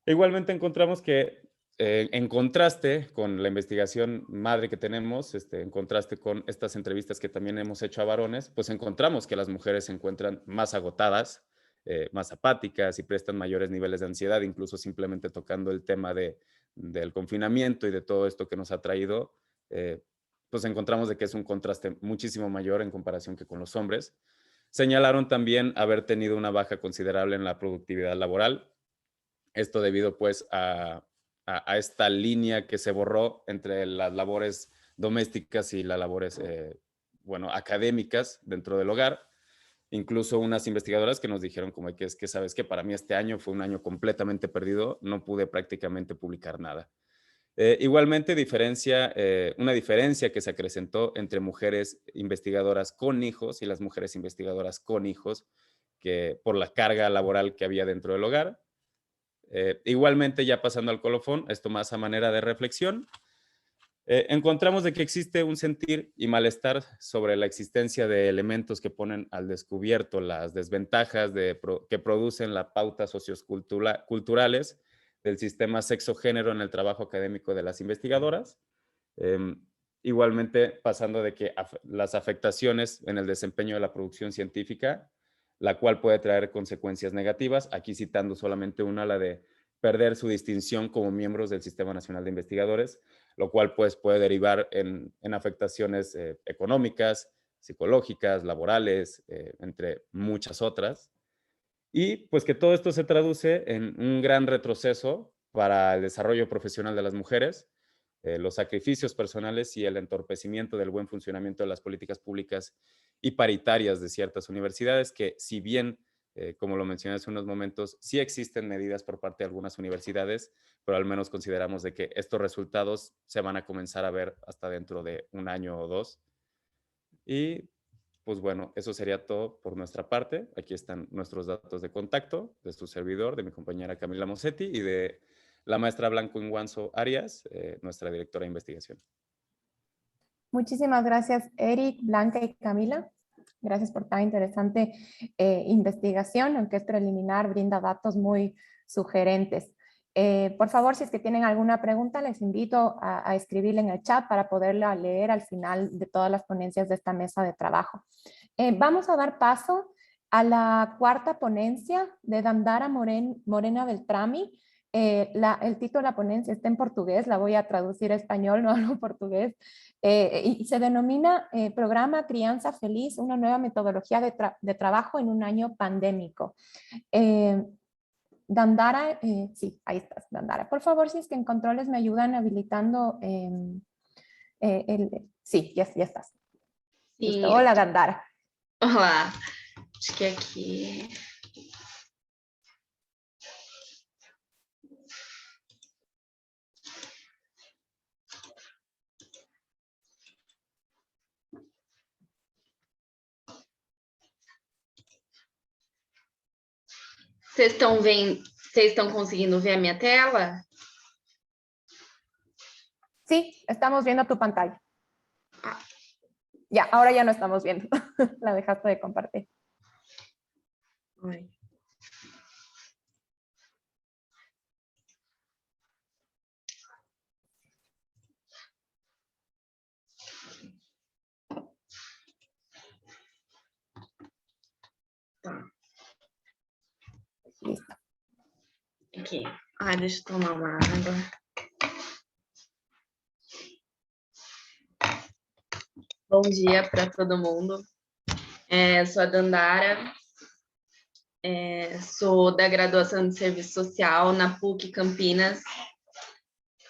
Igualmente encontramos que en contraste con la investigación madre que tenemos, en contraste con estas entrevistas que también hemos hecho a varones, pues encontramos que las mujeres se encuentran más agotadas, más apáticas y prestan mayores niveles de ansiedad, incluso simplemente tocando el tema del confinamiento y de todo esto que nos ha traído, pues encontramos de que es un contraste muchísimo mayor en comparación que con los hombres. Señalaron también haber tenido una baja considerable en la productividad laboral. Esto debido pues a esta línea que se borró entre las labores domésticas y las labores, académicas dentro del hogar. Incluso unas investigadoras que nos dijeron como que es que, ¿sabes qué? Para mí este año fue un año completamente perdido, no pude prácticamente publicar nada. Igualmente, una diferencia que se acrecentó entre mujeres investigadoras con hijos y las mujeres investigadoras con hijos, que por la carga laboral que había dentro del hogar. Igualmente, ya pasando al colofón, esto más a manera de reflexión, encontramos de que existe un sentir y malestar sobre la existencia de elementos que ponen al descubierto las desventajas que producen las pautas socioculturales del sistema sexo-género en el trabajo académico de las investigadoras. Igualmente, pasando de que las afectaciones en el desempeño de la producción científica, la cual puede traer consecuencias negativas, aquí citando solamente una, la de perder su distinción como miembros del Sistema Nacional de Investigadores, lo cual pues puede derivar en afectaciones económicas, psicológicas, laborales, entre muchas otras. Y pues que todo esto se traduce en un gran retroceso para el desarrollo profesional de las mujeres, los sacrificios personales y el entorpecimiento del buen funcionamiento de las políticas públicas y paritarias de ciertas universidades, que si bien, como lo mencioné hace unos momentos, sí existen medidas por parte de algunas universidades, pero al menos consideramos de que estos resultados se van a comenzar a ver hasta dentro de un año o dos. Y pues bueno, eso sería todo por nuestra parte. Aquí están nuestros datos de contacto de su servidor, de mi compañera Camila Mosetti y de la maestra Blanco Inguanzo Arias, nuestra directora de investigación. Muchísimas gracias, Eric, Blanca y Camila. Gracias por tan interesante investigación, aunque es preliminar, brinda datos muy sugerentes. Por favor, si es que tienen alguna pregunta, les invito a escribirla en el chat para poderla leer al final de todas las ponencias de esta mesa de trabajo. Vamos a dar paso a la cuarta ponencia de Dandara Morena Beltrami. El título de la ponencia está en portugués, la voy a traducir a español, no hablo portugués, y se denomina Programa Crianza Feliz, una nueva metodología de trabajo en un año pandémico. Dandara, sí, ahí estás, Dandara. Por favor, si es que en controles me ayudan habilitando sí, ya estás. Sim. Hola, Dandara. Olá, acho que aqui... Vocês estão conseguindo ver a minha tela? Sí, estamos viendo tu pantalla. Ya, ahora ya no estamos viendo. La dejaste de compartir. Ai. Tá. Listo. Aqui. Ai, deixa eu tomar uma água. Bom dia para todo mundo. Sou a Dandara, sou da graduação de Serviço Social na PUC Campinas,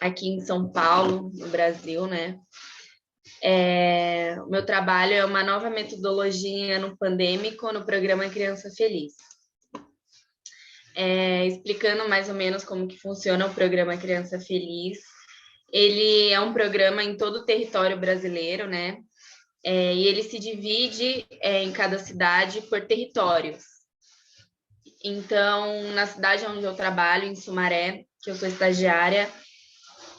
aqui em São Paulo, no Brasil, né? O meu trabalho é uma nova metodologia em ano pandêmico no programa Criança Feliz. Explicando mais ou menos como que funciona o programa Criança Feliz. Ele é um programa em todo o território brasileiro, né? E ele se divide em cada cidade por territórios. Então, na cidade onde eu trabalho, em Sumaré, que eu sou estagiária,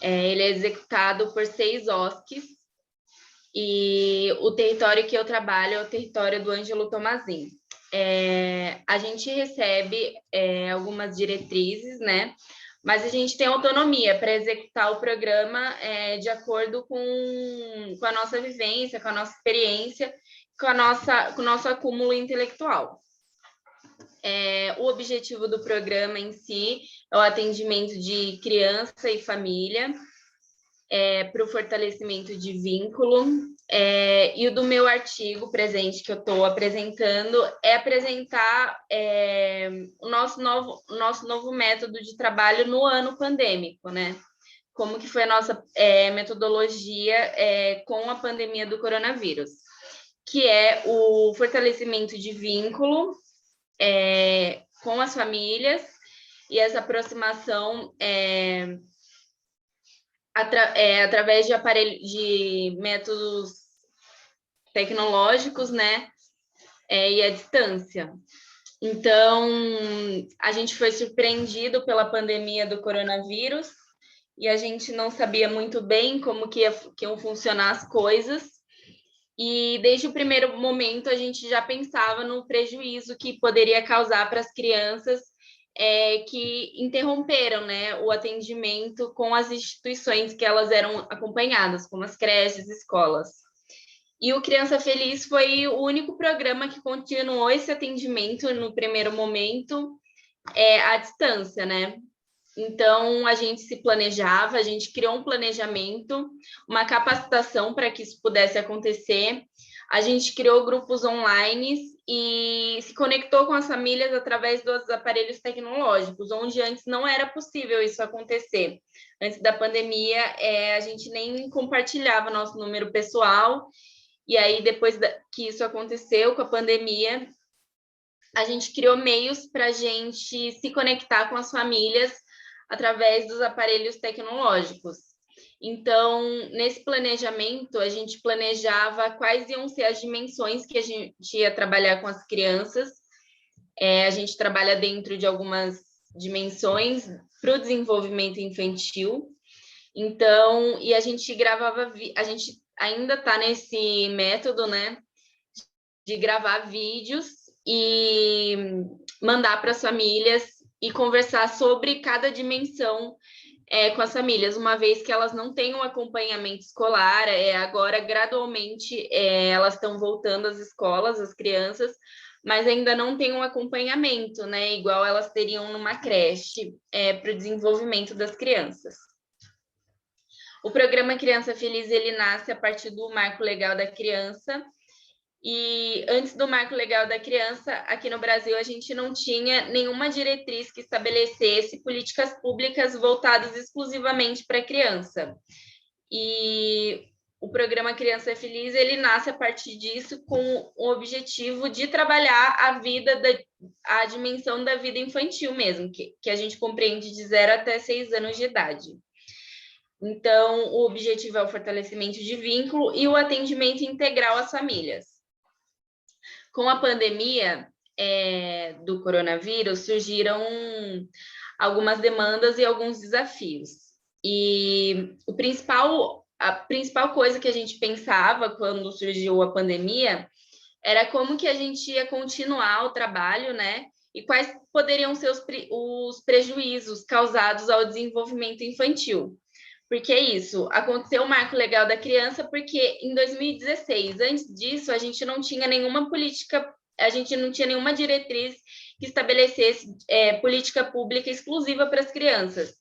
ele é executado por 6 OSCs, e o território que eu trabalho é o território do Ângelo Tomazin. A gente recebe algumas diretrizes, né? Mas a gente tem autonomia para executar o programa de acordo com a nossa vivência, com a nossa experiência, com o nosso acúmulo intelectual. O objetivo do programa em si é o atendimento de criança e família, para o fortalecimento de vínculo, e o do meu artigo presente que eu estou apresentando é apresentar o nosso novo método de trabalho no ano pandêmico, né? Como que foi a nossa metodologia com a pandemia do coronavírus, que é o fortalecimento de vínculo com as famílias e essa aproximação através de métodos tecnológicos, né? E à distância. Então, a gente foi surpreendido pela pandemia do coronavírus e a gente não sabia muito bem como que iam funcionar as coisas. E desde o primeiro momento, a gente já pensava no prejuízo que poderia causar para as crianças que interromperam, né, o atendimento com as instituições que elas eram acompanhadas, como as creches, escolas. E o Criança Feliz foi o único programa que continuou esse atendimento no primeiro momento à distância, né? Então, a gente se planejava, a gente criou um planejamento, uma capacitação para que isso pudesse acontecer. A gente criou grupos online e se conectou com as famílias através dos aparelhos tecnológicos, onde antes não era possível isso acontecer. Antes da pandemia, a gente nem compartilhava nosso número pessoal, e aí depois que isso aconteceu com a pandemia, a gente criou meios para a gente se conectar com as famílias através dos aparelhos tecnológicos. Então, nesse planejamento, a gente planejava quais iam ser as dimensões que a gente ia trabalhar com as crianças. A gente trabalha dentro de algumas dimensões para o desenvolvimento infantil. Então, e a gente gravava, a gente ainda está nesse método, né, de gravar vídeos e mandar para as famílias e conversar sobre cada dimensão com as famílias, uma vez que elas não têm um acompanhamento escolar, agora gradualmente elas estão voltando às escolas, as crianças, mas ainda não tem um acompanhamento, né, igual elas teriam numa creche para o desenvolvimento das crianças. O programa Criança Feliz, ele nasce a partir do Marco Legal da Criança, e antes do Marco Legal da Criança, aqui no Brasil, a gente não tinha nenhuma diretriz que estabelecesse políticas públicas voltadas exclusivamente para a criança. E o programa Criança Feliz, ele nasce a partir disso com o objetivo de trabalhar a dimensão da vida infantil mesmo, que a gente compreende de 0 até 6 anos de idade. Então, o objetivo é o fortalecimento de vínculo e o atendimento integral às famílias. Com a pandemia do coronavírus, surgiram algumas demandas e alguns desafios. E a principal coisa que a gente pensava quando surgiu a pandemia era como que a gente ia continuar o trabalho, né? E quais poderiam ser os prejuízos causados ao desenvolvimento infantil. Porque é isso, aconteceu o Marco Legal da Criança porque em 2016, antes disso, a gente não tinha nenhuma política, a gente não tinha nenhuma diretriz que estabelecesse política pública exclusiva para as crianças.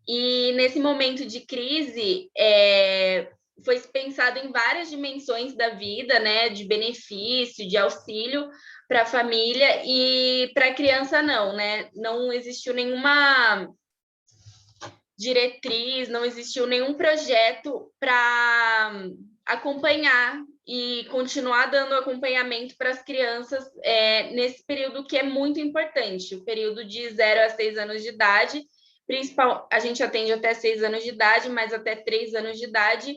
E nesse momento de crise, foi pensado em várias dimensões da vida, né, de benefício, de auxílio para a família, e para a criança não, né? Não existiu nenhuma diretriz, não existiu nenhum projeto para acompanhar e continuar dando acompanhamento para as crianças nesse período que é muito importante, o período de 0 a 6 anos de idade, a gente atende até 6 anos de idade, mas até 3 anos de idade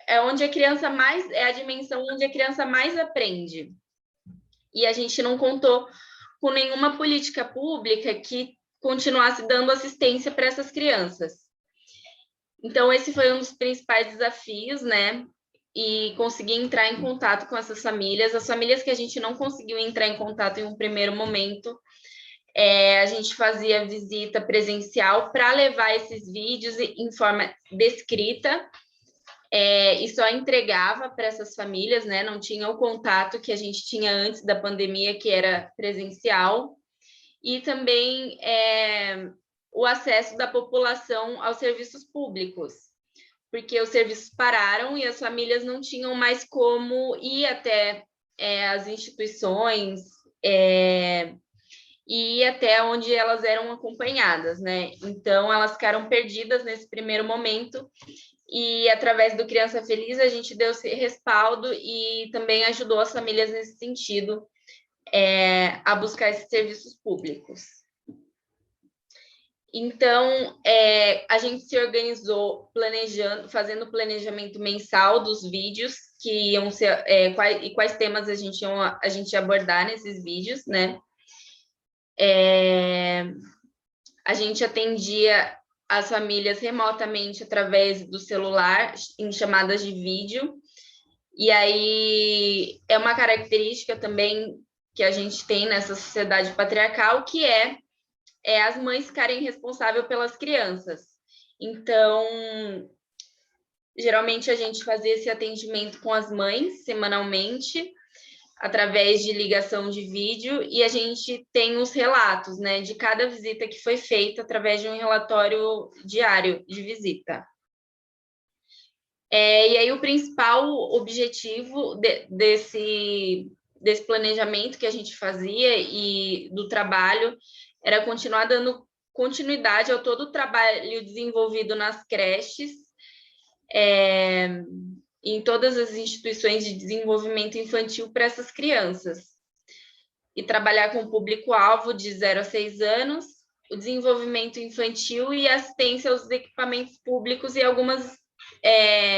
é onde a criança mais, é a dimensão onde a criança mais aprende. E a gente não contou com nenhuma política pública que continuasse dando assistência para essas crianças. Então, esse foi um dos principais desafios, né? E conseguir entrar em contato com essas famílias. As famílias que a gente não conseguiu entrar em contato em um primeiro momento, a gente fazia visita presencial para levar esses vídeos em forma descrita e só entregava para essas famílias, né? Não tinha o contato que a gente tinha antes da pandemia, que era presencial. E também o acesso da população aos serviços públicos, porque os serviços pararam e as famílias não tinham mais como ir até as instituições e ir até onde elas eram acompanhadas, né? Então, elas ficaram perdidas nesse primeiro momento e, através do Criança Feliz, a gente deu esse respaldo e também ajudou as famílias nesse sentido a buscar esses serviços públicos. Então, a gente se organizou fazendo o planejamento mensal dos vídeos que iam ser, quais temas a gente ia abordar nesses vídeos, né? A gente atendia as famílias remotamente através do celular, em chamadas de vídeo, e aí é uma característica também que a gente tem nessa sociedade patriarcal, que é as mães ficarem responsáveis pelas crianças. Então, geralmente a gente fazia esse atendimento com as mães semanalmente, através de ligação de vídeo, e a gente tem os relatos, né, de cada visita que foi feita através de um relatório diário de visita. E aí o principal objetivo desse planejamento que a gente fazia e do trabalho era continuar dando continuidade ao todo o trabalho desenvolvido nas creches, em todas as instituições de desenvolvimento infantil para essas crianças. E trabalhar com o público-alvo de 0 a 6 anos, o desenvolvimento infantil e assistência aos equipamentos públicos e algumas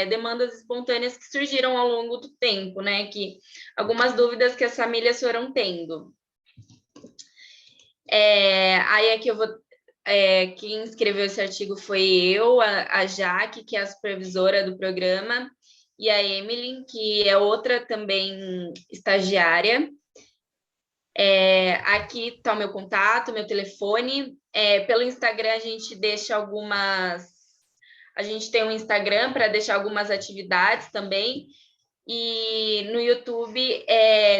demandas espontâneas que surgiram ao longo do tempo, né? Que algumas dúvidas que as famílias foram tendo. Aí aqui eu vou... quem escreveu esse artigo foi eu, a Jaque, que é a supervisora do programa, e a Emily, que é outra também estagiária. Aqui está o meu contato, meu telefone. Pelo Instagram a gente deixa a gente tem um Instagram para deixar algumas atividades também. E no YouTube,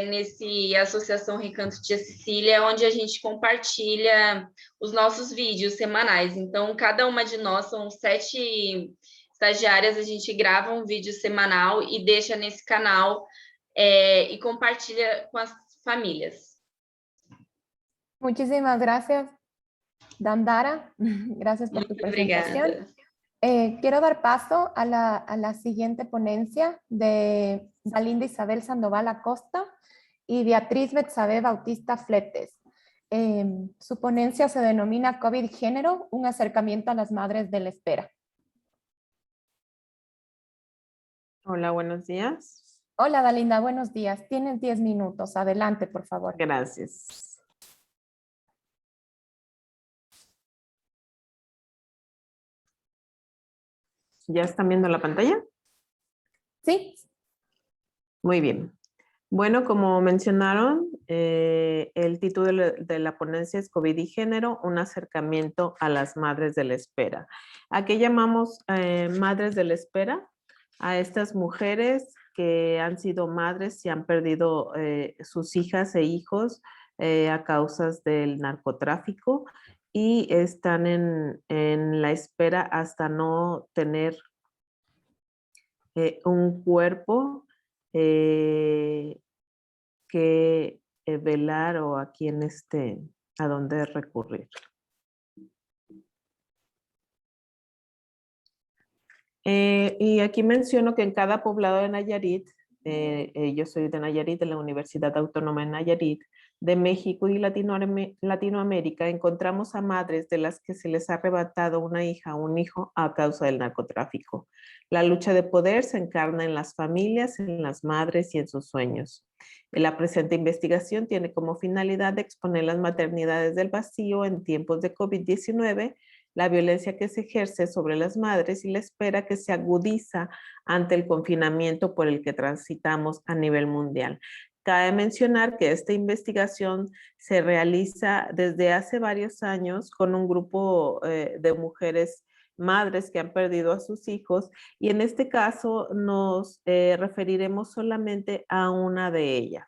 nesse Associação Recanto Tia Cecília, onde a gente compartilha os nossos vídeos semanais. Então, cada uma de nós, são 7 estagiárias, a gente grava um vídeo semanal e deixa nesse canal e compartilha com as famílias. Muchísimas gracias, Dandara. Gracias por tu presentación. Obrigada. Quiero dar paso a la siguiente ponencia de Dalinda Isabel Sandoval Acosta y Beatriz Betsabe Bautista Fletes. Su ponencia se denomina COVID Género, un acercamiento a las madres de la espera. Hola, buenos días. Hola, Dalinda, buenos días. Tienes 10 minutos. Adelante, por favor. Gracias. ¿Ya están viendo la pantalla? Sí. Muy bien. Bueno, como mencionaron, el título de la ponencia es COVID y Género, un acercamiento a las madres de la espera. ¿A qué llamamos madres de la espera? A estas mujeres que han sido madres y han perdido sus hijas e hijos a causas del narcotráfico y están en la espera hasta no tener un cuerpo que velar o a quien a dónde recurrir. Y aquí menciono que en cada poblado de Nayarit, yo soy de Nayarit, de la Universidad Autónoma de Nayarit, de México y Latinoamérica, encontramos a madres de las que se les ha arrebatado una hija o un hijo a causa del narcotráfico. La lucha de poder se encarna en las familias, en las madres y en sus sueños. La presente investigación tiene como finalidad exponer las maternidades del vacío en tiempos de COVID-19, la violencia que se ejerce sobre las madres y la espera que se agudiza ante el confinamiento por el que transitamos a nivel mundial. Cabe mencionar que esta investigación se realiza desde hace varios años con un grupo de mujeres madres que han perdido a sus hijos y en este caso nos referiremos solamente a una de ellas.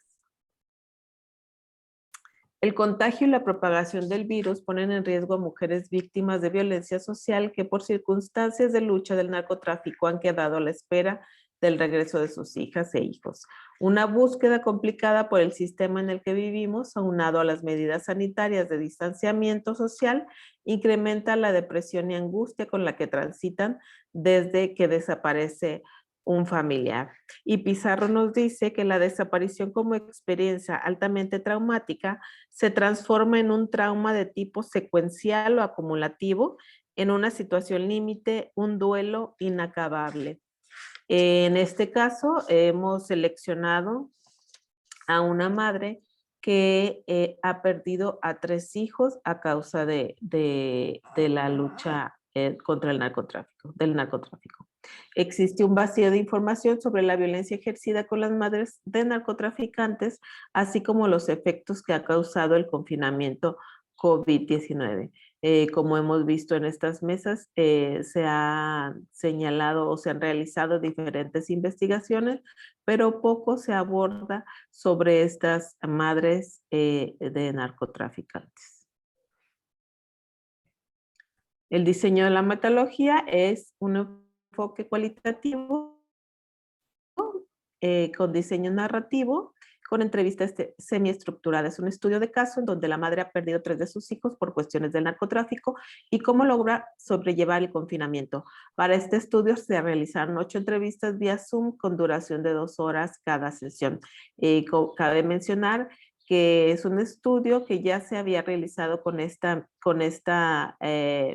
El contagio y la propagación del virus ponen en riesgo a mujeres víctimas de violencia social que por circunstancias de lucha del narcotráfico han quedado a la espera del regreso de sus hijas e hijos. Una búsqueda complicada por el sistema en el que vivimos, aunado a las medidas sanitarias de distanciamiento social, incrementa la depresión y angustia con la que transitan desde que desaparece un familiar. Y Pizarro nos dice que la desaparición como experiencia altamente traumática se transforma en un trauma de tipo secuencial o acumulativo, en una situación límite, un duelo inacabable. En este caso, hemos seleccionado a una madre que ha perdido a 3 hijos a causa de la lucha contra el narcotráfico. Existe un vacío de información sobre la violencia ejercida con las madres de narcotraficantes, así como los efectos que ha causado el confinamiento COVID-19. Como hemos visto en estas mesas, se han señalado o se han realizado diferentes investigaciones, pero poco se aborda sobre estas madres de narcotraficantes. El diseño de la metodología es un enfoque cualitativo con diseño narrativo, con entrevistas semiestructuradas. Un estudio de caso en donde la madre ha perdido 3 de sus hijos por cuestiones del narcotráfico y cómo logra sobrellevar el confinamiento. Para este estudio se realizaron 8 entrevistas vía Zoom con duración de 2 horas cada sesión. Cabe mencionar que es un estudio que ya se había realizado con esta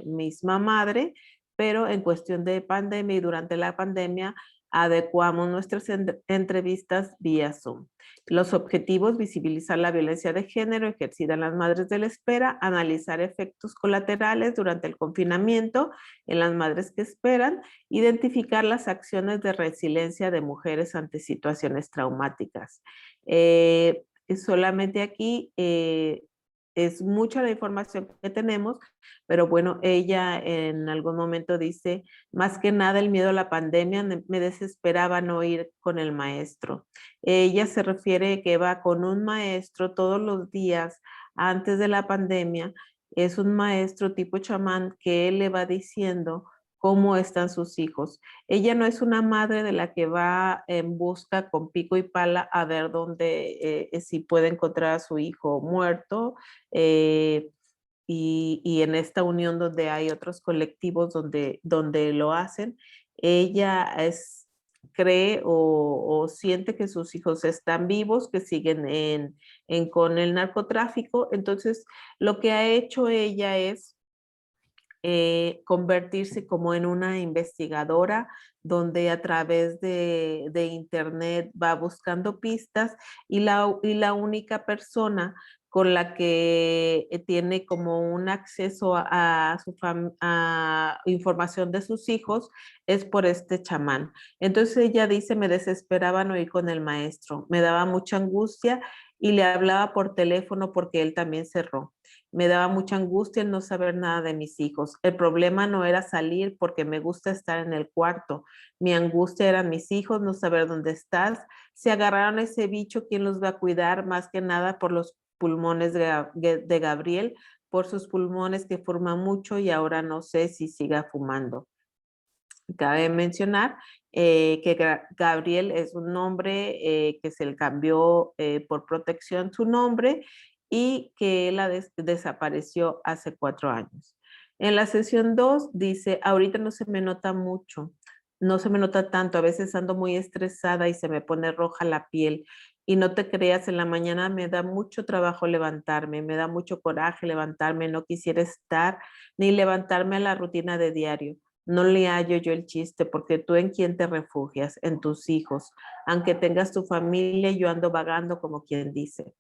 misma madre, pero en cuestión de pandemia y durante la pandemia adecuamos nuestras entrevistas vía Zoom. Los objetivos: visibilizar la violencia de género ejercida en las madres de la espera, analizar efectos colaterales durante el confinamiento en las madres que esperan, identificar las acciones de resiliencia de mujeres ante situaciones traumáticas. Solamente aquí es mucha la información que tenemos, pero bueno, ella en algún momento dice, más que nada el miedo a la pandemia me desesperaba no ir con el maestro. Ella se refiere que va con un maestro todos los días antes de la pandemia. Es un maestro tipo chamán que él le va diciendo cómo están sus hijos. Ella no es una madre de la que va en busca con pico y pala a ver dónde, si puede encontrar a su hijo muerto, y en esta unión donde hay otros colectivos donde lo hacen, ella cree o siente que sus hijos están vivos, que siguen con el narcotráfico. Entonces, lo que ha hecho ella es convertirse como en una investigadora donde a través de internet va buscando pistas y la única persona con la que tiene como un acceso a información de sus hijos es por este chamán. Entonces ella dice, me desesperaba no ir con el maestro, me daba mucha angustia y le hablaba por teléfono porque él también cerró. Me daba mucha angustia el no saber nada de mis hijos. El problema no era salir porque me gusta estar en el cuarto. Mi angustia eran mis hijos, no saber dónde estás. Si agarraron ese bicho, ¿quién los va a cuidar? Más que nada por los pulmones de Gabriel, por sus pulmones que fuman mucho y ahora no sé si siga fumando. Cabe mencionar que Gabriel es un nombre que se le cambió por protección su nombre y que él desapareció hace 4 años. En la sesión 2 dice, ahorita no se me nota mucho, no se me nota tanto. A veces ando muy estresada y se me pone roja la piel. Y no te creas, en la mañana me da mucho trabajo levantarme, me da mucho coraje levantarme, no quisiera estar ni levantarme a la rutina de diario. No le hallo yo el chiste, porque tú en quién te refugias, en tus hijos. Aunque tengas tu familia, yo ando vagando como quien dice.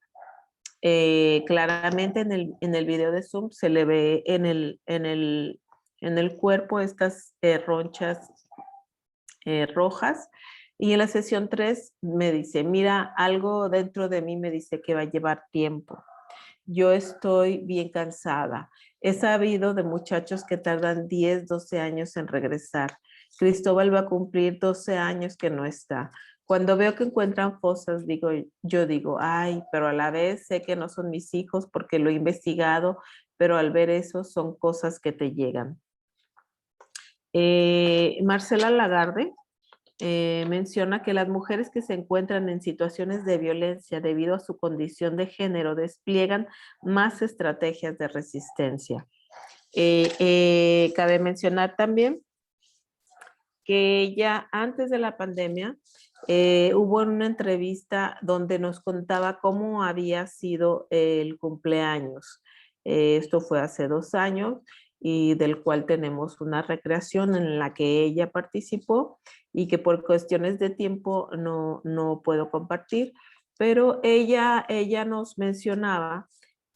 Claramente en el video de Zoom se le ve en el cuerpo estas ronchas rojas. Y en la sesión 3 me dice, mira, algo dentro de mí me dice que va a llevar tiempo. Yo estoy bien cansada. He sabido de muchachos que tardan 10, 12 años en regresar. Cristóbal va a cumplir 12 años que no está. Cuando veo que encuentran fosas, yo digo, ay, pero a la vez sé que no son mis hijos porque lo he investigado, pero al ver eso son cosas que te llegan. Marcela Lagarde menciona que las mujeres que se encuentran en situaciones de violencia debido a su condición de género despliegan más estrategias de resistencia. Cabe mencionar también que ella antes de la pandemia hubo una entrevista donde nos contaba cómo había sido el cumpleaños. Esto fue hace 2 años y del cual tenemos una recreación en la que ella participó y que por cuestiones de tiempo no puedo compartir, pero ella nos mencionaba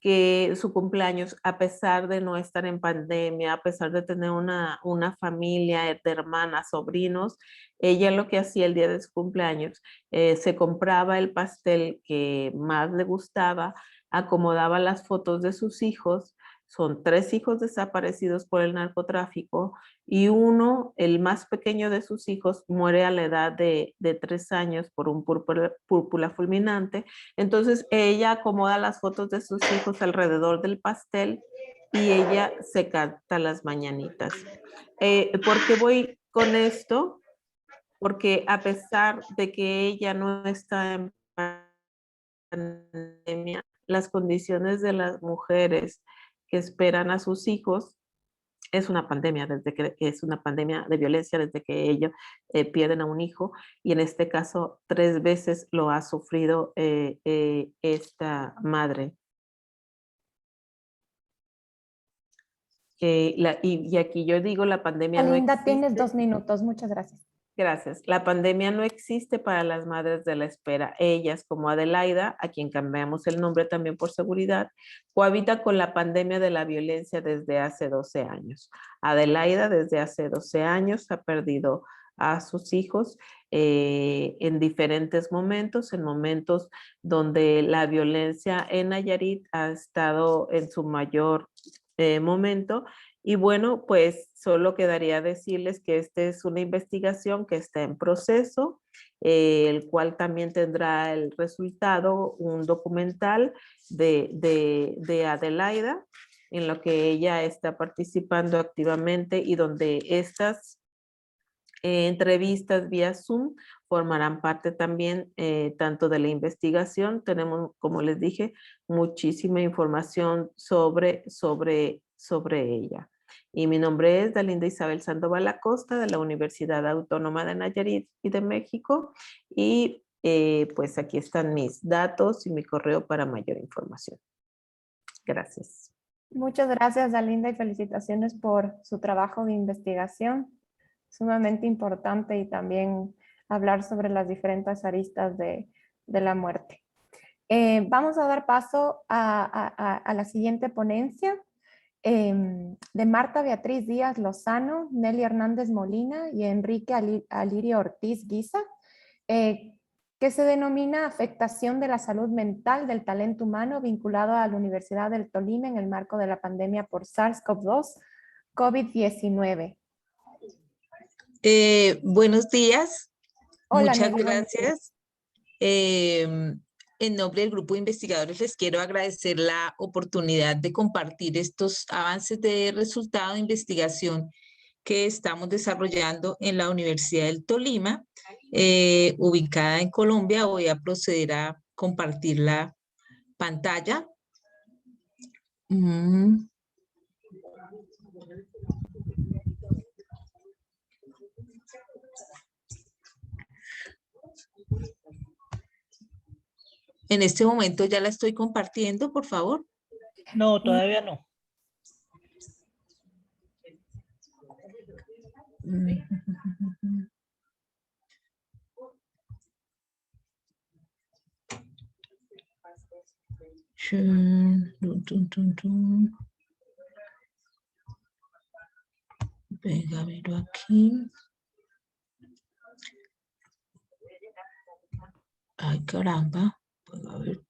que su cumpleaños, a pesar de no estar en pandemia, a pesar de tener una familia de hermanas, sobrinos, ella lo que hacía el día de su cumpleaños, se compraba el pastel que más le gustaba, acomodaba las fotos de sus hijos. Son 3 hijos desaparecidos por el narcotráfico y uno, el más pequeño de sus hijos, muere a la edad de 3 años por un púrpura fulminante. Entonces ella acomoda las fotos de sus hijos alrededor del pastel y ella se canta las mañanitas. ¿Por qué voy con esto? Porque a pesar de que ella no está en pandemia, las condiciones de las mujeres que esperan a sus hijos es una pandemia, desde que es una pandemia de violencia desde que ellos pierden a un hijo, y en este caso 3 veces lo ha sufrido esta madre. Y aquí yo digo, la pandemia no Alinda, existe. tienes 2 minutos, muchas gracias. Gracias. La pandemia no existe para las madres de la espera. Ellas, como Adelaida, a quien cambiamos el nombre también por seguridad, cohabita con la pandemia de la violencia desde hace 12 años. Adelaida desde hace 12 años ha perdido a sus hijos en diferentes momentos, en momentos donde la violencia en Nayarit ha estado en su mayor momento. Y bueno, pues solo quedaría decirles que esta es una investigación que está en proceso, el cual también tendrá el resultado, un documental de Adelaida, en lo que ella está participando activamente y donde estas entrevistas vía Zoom formarán parte también tanto de la investigación. Tenemos, como les dije, muchísima información sobre ella. Y mi nombre es Dalinda Isabel Sandoval Acosta, de la Universidad Autónoma de Nayarit y de México. Y pues aquí están mis datos y mi correo para mayor información. Gracias. Muchas gracias, Dalinda, y felicitaciones por su trabajo de investigación. Sumamente importante, y también hablar sobre las diferentes aristas de la muerte. Vamos a dar paso a la siguiente ponencia de Marta Beatriz Díaz Lozano, Nelly Hernández Molina y Enrique Alirio Ortiz Guiza, que se denomina Afectación de la salud mental del talento humano vinculado a la Universidad del Tolima en el marco de la pandemia por SARS-CoV-2, COVID-19. Buenos días. Hola, muchas Nelly, gracias. En nombre del grupo de investigadores les quiero agradecer la oportunidad de compartir estos avances de resultado de investigación que estamos desarrollando en la Universidad del Tolima, ubicada en Colombia. Voy a proceder a compartir la pantalla. En este momento ya la estoy compartiendo, por favor. No, todavía no. Venga, miro aquí. Ay, caramba. A ver,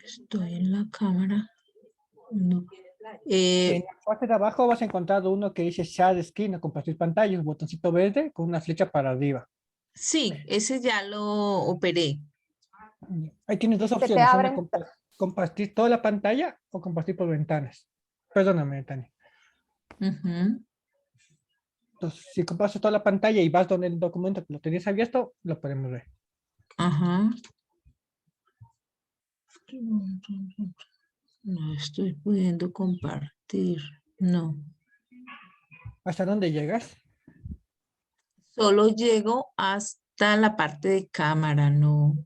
estoy en la cámara. No. En la parte de abajo vas a encontrar uno que dice Share Screen o compartir pantalla, un botoncito verde con una flecha para arriba. Sí, ese ya lo operé. Ahí tienes dos Se te opciones, una, abren- compartir toda la pantalla o compartir por ventanas. Perdóname, Tania. Ujú. Entonces, si compartes toda la pantalla y vas donde el documento que lo tenías abierto, lo podemos ver. Ajá. No estoy pudiendo compartir. No. ¿Hasta dónde llegas? Solo llego hasta la parte de cámara, no.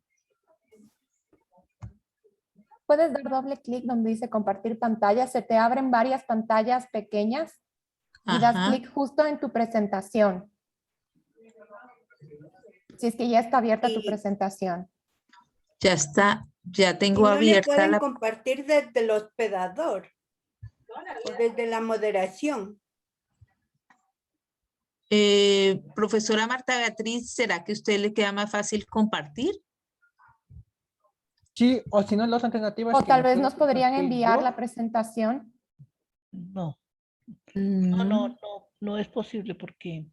Puedes dar doble clic donde dice compartir pantalla. Se te abren varias pantallas pequeñas y das Ajá. clic justo en tu presentación. Si es que ya está abierta tu presentación. Ya está, ya ¿Y tengo no le abierta pueden la... compartir desde el hospedador o desde la moderación? Profesora Marta Beatriz, ¿será que a usted le queda más fácil compartir? Sí, o si no, las alternativas. O que tal lo vez puedo nos podrían compartir enviar yo. la presentación. No, Mm, no es posible porque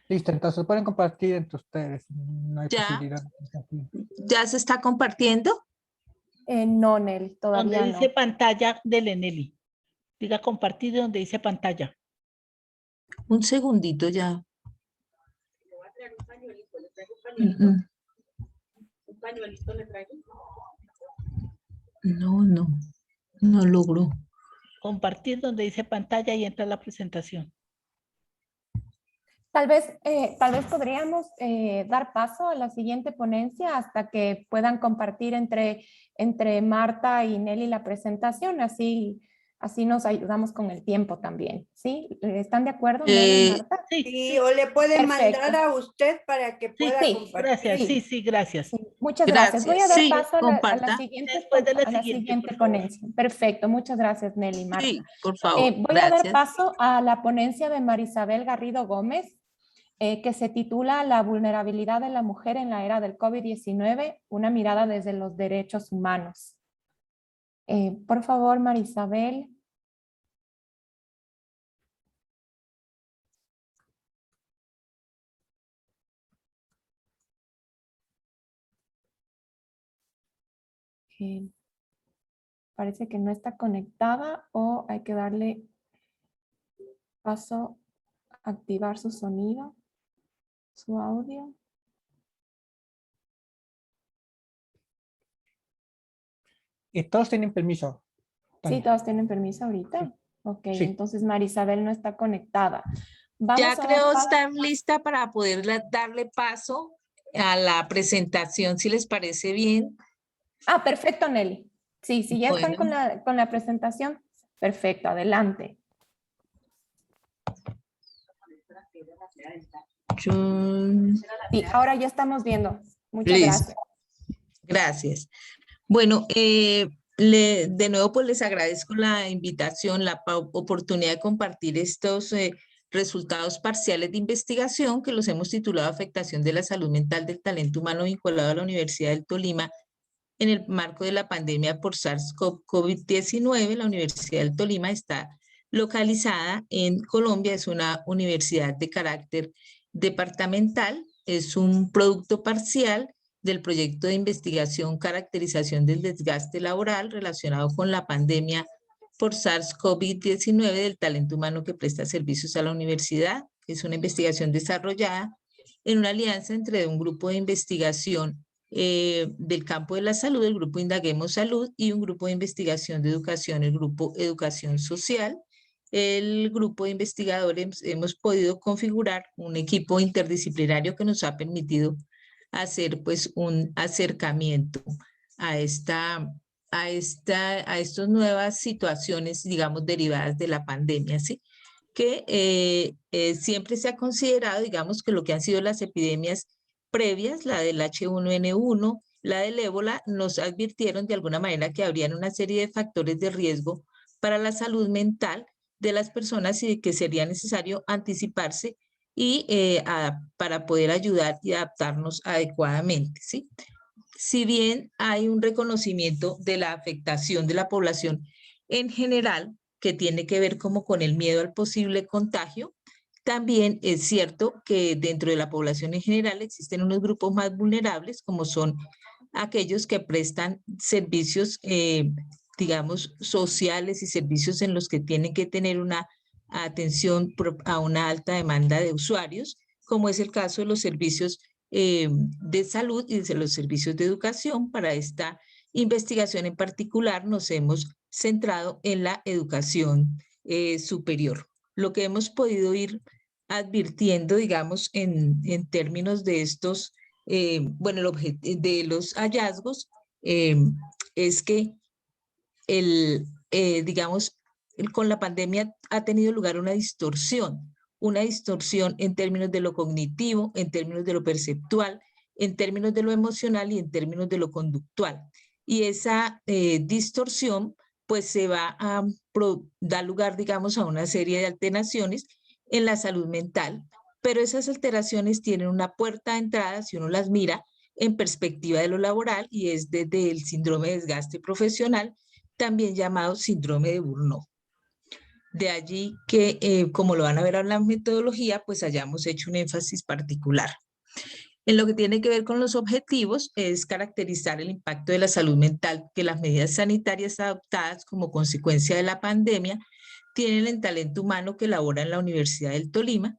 Listo, entonces lo pueden compartir entre ustedes. No hay Ya. posibilidad de compartir. ¿Ya se está compartiendo? No, Nelly, donde todavía no. dice pantalla del Eneli. Diga compartir donde dice pantalla. Un segundito ya. Mm, no logro. Compartir donde dice pantalla y entra la presentación. Tal vez podríamos dar paso a la siguiente ponencia hasta que puedan compartir entre Marta y Nelly la presentación. Así nos ayudamos con el tiempo también. ¿Sí? ¿Están de acuerdo, Nelly y Marta? Sí, o le pueden Perfecto. mandar a usted para que pueda sí, compartir. Gracias, sí, gracias. Sí, muchas gracias. Voy a dar Sí, paso a la comparta. siguiente, Después de la a la siguiente, siguiente por favor. ponencia. Perfecto, muchas gracias, Nelly y Marta. Sí, por favor. Voy a dar Gracias. paso a la ponencia de Marisabel Garrido Gómez, que se titula La vulnerabilidad de la mujer en la era del COVID-19, una mirada desde los derechos humanos. Por favor, Marisabel. Parece que no está conectada o hay que darle paso a activar su sonido, su audio. Y todos tienen permiso. Sí, todos tienen permiso ahorita. Ok, Sí. entonces Marisabel no está conectada. Vamos Ya a dar creo paso- estar lista para poder darle paso a la presentación, si les parece bien. Ah, perfecto, Nelly. Sí, si ya están Bueno. con la presentación, perfecto, adelante. Sí, ahora ya estamos viendo. Muchas Listo. gracias. Gracias. Bueno, de nuevo pues les agradezco la invitación, la oportunidad de compartir estos resultados parciales de investigación que los hemos titulado Afectación de la salud mental del talento humano vinculado a la Universidad del Tolima en el marco de la pandemia por SARS-CoV-19. La Universidad del Tolima está localizada en Colombia, es una universidad de carácter departamental, es un producto parcial del proyecto de investigación Caracterización del desgaste laboral relacionado con la pandemia por SARS-CoV-19 del talento humano que presta servicios a la universidad. Es una investigación desarrollada en una alianza entre un grupo de investigación del campo de la salud, el grupo Indaguemos Salud, y un grupo de investigación de educación, el grupo Educación Social. el grupo de investigadores hemos podido configurar un equipo interdisciplinario que nos ha permitido hacer pues un acercamiento a estas nuevas situaciones, digamos, derivadas de la pandemia, ¿sí? Que siempre se ha considerado, digamos, que lo que han sido las epidemias previas, la del H1N1, la del ébola, nos advirtieron de alguna manera que habrían una serie de factores de riesgo para la salud mental de las personas y que sería necesario anticiparse y para poder ayudar y adaptarnos adecuadamente, ¿sí? Si bien hay un reconocimiento de la afectación de la población en general, que tiene que ver como con el miedo al posible contagio, también es cierto que dentro de la población en general existen unos grupos más vulnerables, como son aquellos que prestan servicios, digamos, sociales y servicios en los que tienen que tener una atención a una alta demanda de usuarios, como es el caso de los servicios de salud y de los servicios de educación. Para esta investigación en particular nos hemos centrado en la educación superior. Lo que hemos podido ir advirtiendo, digamos, en términos de estos, bueno, de los hallazgos, es que digamos, con la pandemia ha tenido lugar una distorsión en términos de lo cognitivo, en términos de lo perceptual, en términos de lo emocional y en términos de lo conductual. Y esa distorsión pues se va a dar lugar, digamos, a una serie de alteraciones en la salud mental, pero esas alteraciones tienen una puerta de entrada si uno las mira en perspectiva de lo laboral, y es desde el síndrome de desgaste profesional, también llamado síndrome de Burnout. De allí que, como lo van a ver en la metodología, pues hayamos hecho un énfasis particular. En lo que tiene que ver con los objetivos, es caracterizar el impacto de la salud mental que las medidas sanitarias adoptadas como consecuencia de la pandemia tienen en talento humano que labora en la Universidad del Tolima,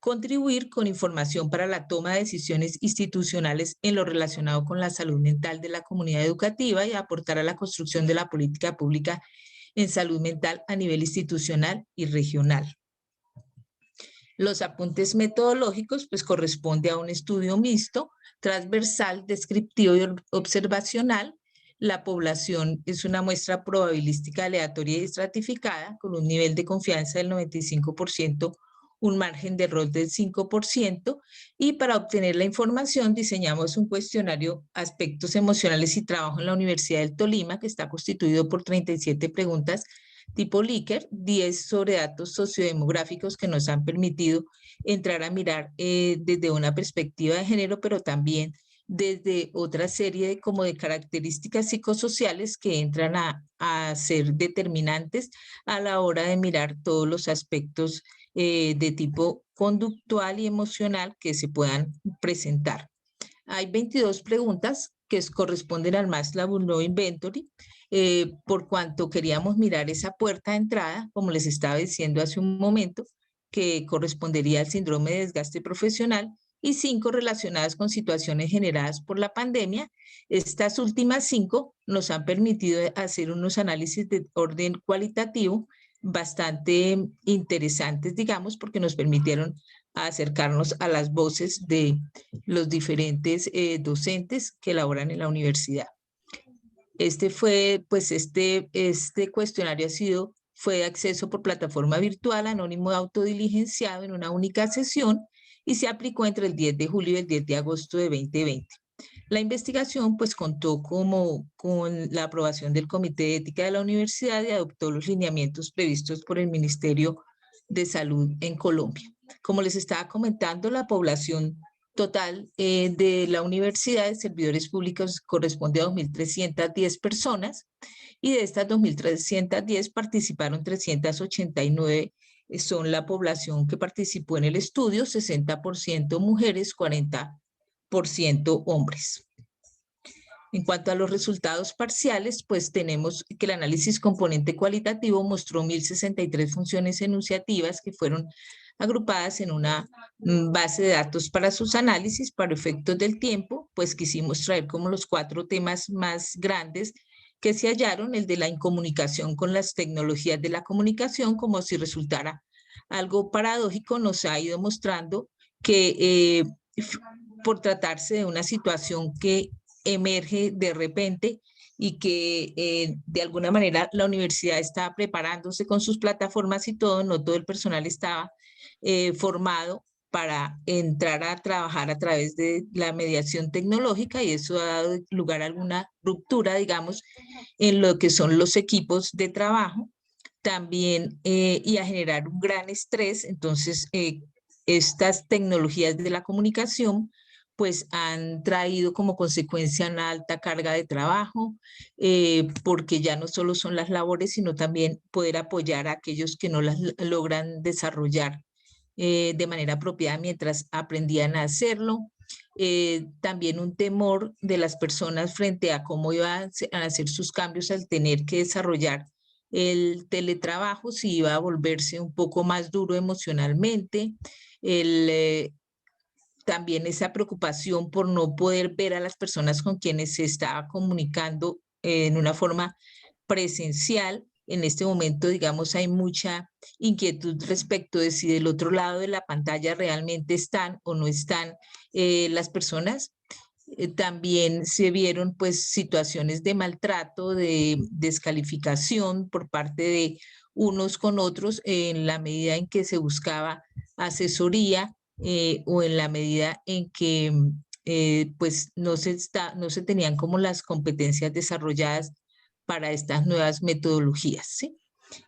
contribuir con información para la toma de decisiones institucionales en lo relacionado con la salud mental de la comunidad educativa y aportar a la construcción de la política pública en salud mental a nivel institucional y regional. Los apuntes metodológicos pues corresponde a un estudio mixto, transversal, descriptivo y observacional. La población es una muestra probabilística aleatoria y estratificada con un nivel de confianza del 95%, un margen de error del 5%, y para obtener la información diseñamos un cuestionario Aspectos Emocionales y Trabajo en la Universidad del Tolima, que está constituido por 37 preguntas tipo Likert, 10 sobre datos sociodemográficos que nos han permitido entrar a mirar desde una perspectiva de género, pero también desde otra serie de características psicosociales que entran a ser determinantes a la hora de mirar todos los aspectos de tipo conductual y emocional que se puedan presentar. Hay 22 preguntas que corresponden al Maslow Burnout Inventory, por cuanto queríamos mirar esa puerta de entrada, como les estaba diciendo hace un momento, que correspondería al síndrome de desgaste profesional, y 5 relacionadas con situaciones generadas por la pandemia. Estas últimas 5 nos han permitido hacer unos análisis de orden cualitativo bastante interesantes, digamos, porque nos permitieron acercarnos a las voces de los diferentes docentes que laboran en la universidad. Este cuestionario fue de acceso por plataforma virtual, anónimo autodiligenciado en una única sesión, y se aplicó entre el 10 de julio y el 10 de agosto de 2020. La investigación pues contó con la aprobación del Comité de Ética de la Universidad y adoptó los lineamientos previstos por el Ministerio de Salud en Colombia. Como les estaba comentando, la población total de la universidad de servidores públicos corresponde a 2.310 personas, y de estas 2.310 participaron 389, son la población que participó en el estudio, 60% mujeres, 40% hombres. En cuanto a los resultados parciales, pues tenemos que el análisis componente cualitativo mostró 1.063 funciones enunciativas que fueron agrupadas en una base de datos para sus análisis. Para efectos del tiempo, pues quisimos traer como los 4 temas más grandes que se hallaron, el de la incomunicación con las tecnologías de la comunicación, como si resultara algo paradójico, nos ha ido mostrando que por tratarse de una situación que emerge de repente y que de alguna manera la universidad estaba preparándose con sus plataformas y todo, no todo el personal estaba formado para entrar a trabajar a través de la mediación tecnológica, y eso ha dado lugar a alguna ruptura, digamos, en lo que son los equipos de trabajo también, y a generar un gran estrés. Entonces, estas tecnologías de la comunicación pues han traído como consecuencia una alta carga de trabajo, porque ya no solo son las labores, sino también poder apoyar a aquellos que no las logran desarrollar de manera apropiada mientras aprendían a hacerlo. También un temor de las personas frente a cómo iban a hacer sus cambios al tener que desarrollar el teletrabajo, si iba a volverse un poco más duro emocionalmente, también esa preocupación por no poder ver a las personas con quienes se estaba comunicando en una forma presencial. En este momento, digamos, hay mucha inquietud respecto de si del otro lado de la pantalla realmente están o no están las personas. También se vieron pues situaciones de maltrato, de descalificación por parte de unos con otros en la medida en que se buscaba asesoría, o en la medida en que pues no se tenían como las competencias desarrolladas para estas nuevas metodologías, ¿sí?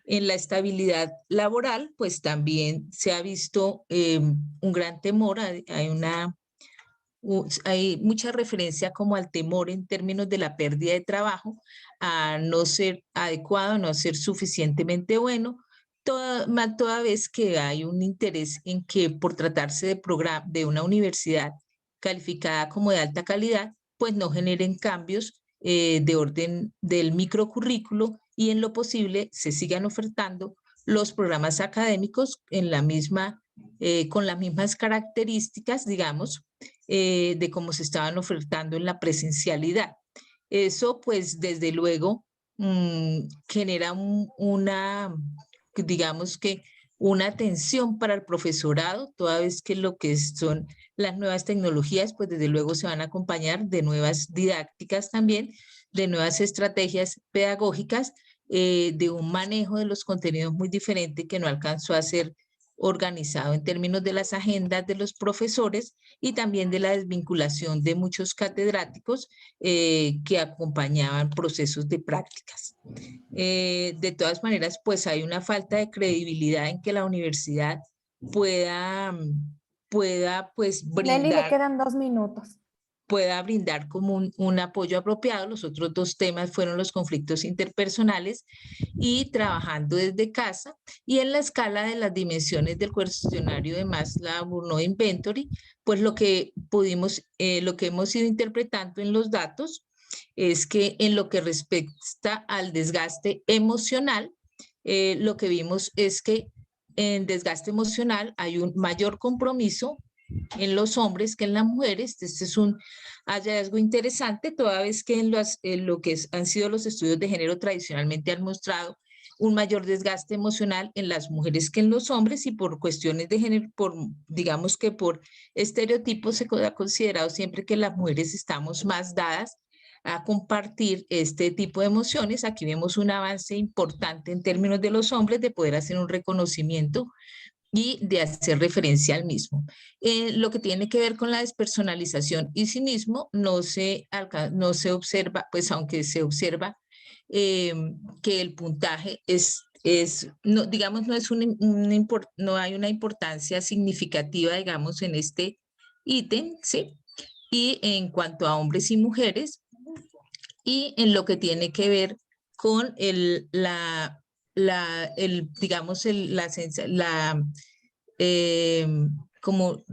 En la estabilidad laboral, pues también se ha visto un gran temor. Hay mucha referencia como al temor en términos de la pérdida de trabajo, a no ser adecuado, a no ser suficientemente bueno, toda vez que hay un interés en que por tratarse de una universidad calificada como de alta calidad, pues no generen cambios de orden del microcurrículo, y en lo posible se sigan ofertando los programas académicos en con las mismas características, digamos, de cómo se estaban ofertando en la presencialidad. Eso, pues, desde luego, genera digamos que una tensión para el profesorado, toda vez que lo que son las nuevas tecnologías, pues desde luego se van a acompañar de nuevas didácticas también, de nuevas estrategias pedagógicas, de un manejo de los contenidos muy diferente que no alcanzó a ser organizado en términos de las agendas de los profesores, y también de la desvinculación de muchos catedráticos que acompañaban procesos de prácticas. De todas maneras, pues hay una falta de credibilidad en que la universidad pueda pues brindar. Nelly, le quedan 2 minutos. Pueda brindar como un apoyo apropiado. Los otros 2 temas fueron los conflictos interpersonales y trabajando desde casa, y en la escala de las dimensiones del cuestionario de Maslow Inventory, pues lo que hemos ido interpretando en los datos es que en lo que respecta al desgaste emocional, lo que vimos es que en desgaste emocional hay un mayor compromiso en los hombres que en las mujeres. Este es un hallazgo interesante, toda vez que en lo que han sido los estudios de género tradicionalmente han mostrado un mayor desgaste emocional en las mujeres que en los hombres, y por cuestiones de género, digamos que por estereotipos, se ha considerado siempre que las mujeres estamos más dadas a compartir este tipo de emociones. Aquí vemos un avance importante en términos de los hombres, de poder hacer un reconocimiento y de hacer referencia al mismo. Lo que tiene que ver con la despersonalización y cinismo no se observa, pues aunque se observa que el puntaje no, digamos, no hay una importancia significativa, digamos, en este ítem, ¿sí? Y en cuanto a hombres y mujeres, y en lo que tiene que ver con como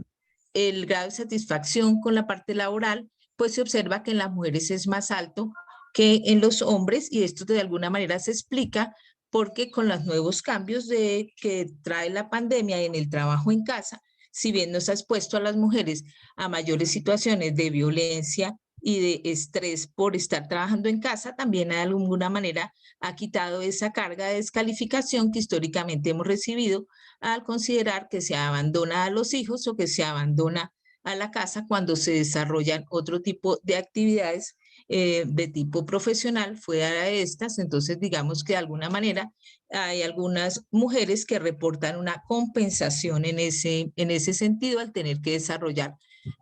el grado de satisfacción con la parte laboral, pues se observa que en las mujeres es más alto que en los hombres, y esto de alguna manera se explica porque con los nuevos cambios que trae la pandemia en el trabajo en casa, si bien nos ha expuesto a las mujeres a mayores situaciones de violencia y de estrés por estar trabajando en casa, también de alguna manera ha quitado esa carga de descalificación que históricamente hemos recibido al considerar que se abandona a los hijos o que se abandona a la casa cuando se desarrollan otro tipo de actividades de tipo profesional fuera de estas. Entonces, digamos que de alguna manera hay algunas mujeres que reportan una compensación en ese sentido al tener que desarrollar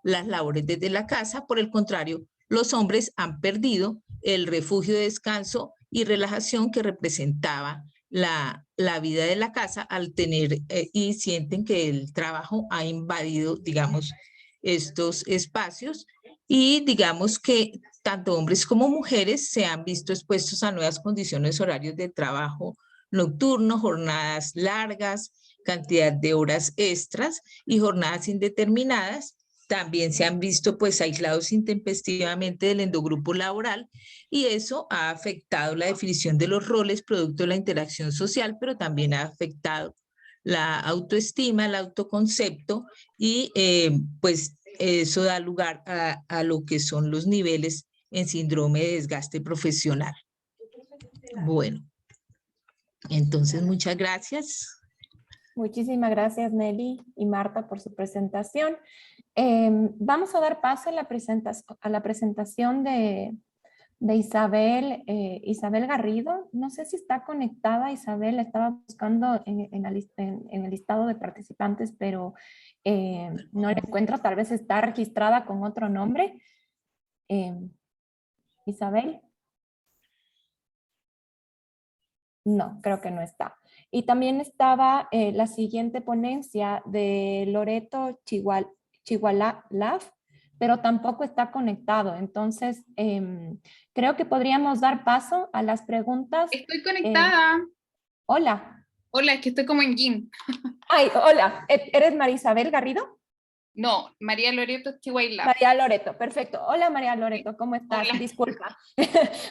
las labores desde la casa. Por el contrario, los hombres han perdido el refugio de descanso y relajación que representaba la vida de la casa al tener y sienten que el trabajo ha invadido, digamos, estos espacios y digamos que tanto hombres como mujeres se han visto expuestos a nuevas condiciones horarios de trabajo nocturno, jornadas largas, cantidad de horas extras y jornadas indeterminadas. También se han visto pues aislados intempestivamente del endogrupo laboral y eso ha afectado la definición de los roles producto de la interacción social, pero también ha afectado la autoestima, el autoconcepto y pues eso da lugar a lo que son los niveles en síndrome de desgaste profesional. Bueno, entonces muchas gracias. Muchísimas gracias Nelly y Marta por su presentación. Vamos a dar paso a la presentación de Isabel, Isabel Garrido. No sé si está conectada Isabel, estaba buscando en el listado de participantes, pero no la encuentro, tal vez está registrada con otro nombre. Isabel. No, creo que no está. Y también estaba la siguiente ponencia de Loreto Chigualaf, pero tampoco está conectado. Entonces, creo que podríamos dar paso a las preguntas. Estoy conectada. Hola. Hola, es que estoy como en Gym. Ay, hola. ¿Eres Marisabel Garrido? No, María Loreto Chihuahua. María Loreto, perfecto. Hola María Loreto, ¿cómo estás? Hola. Disculpa.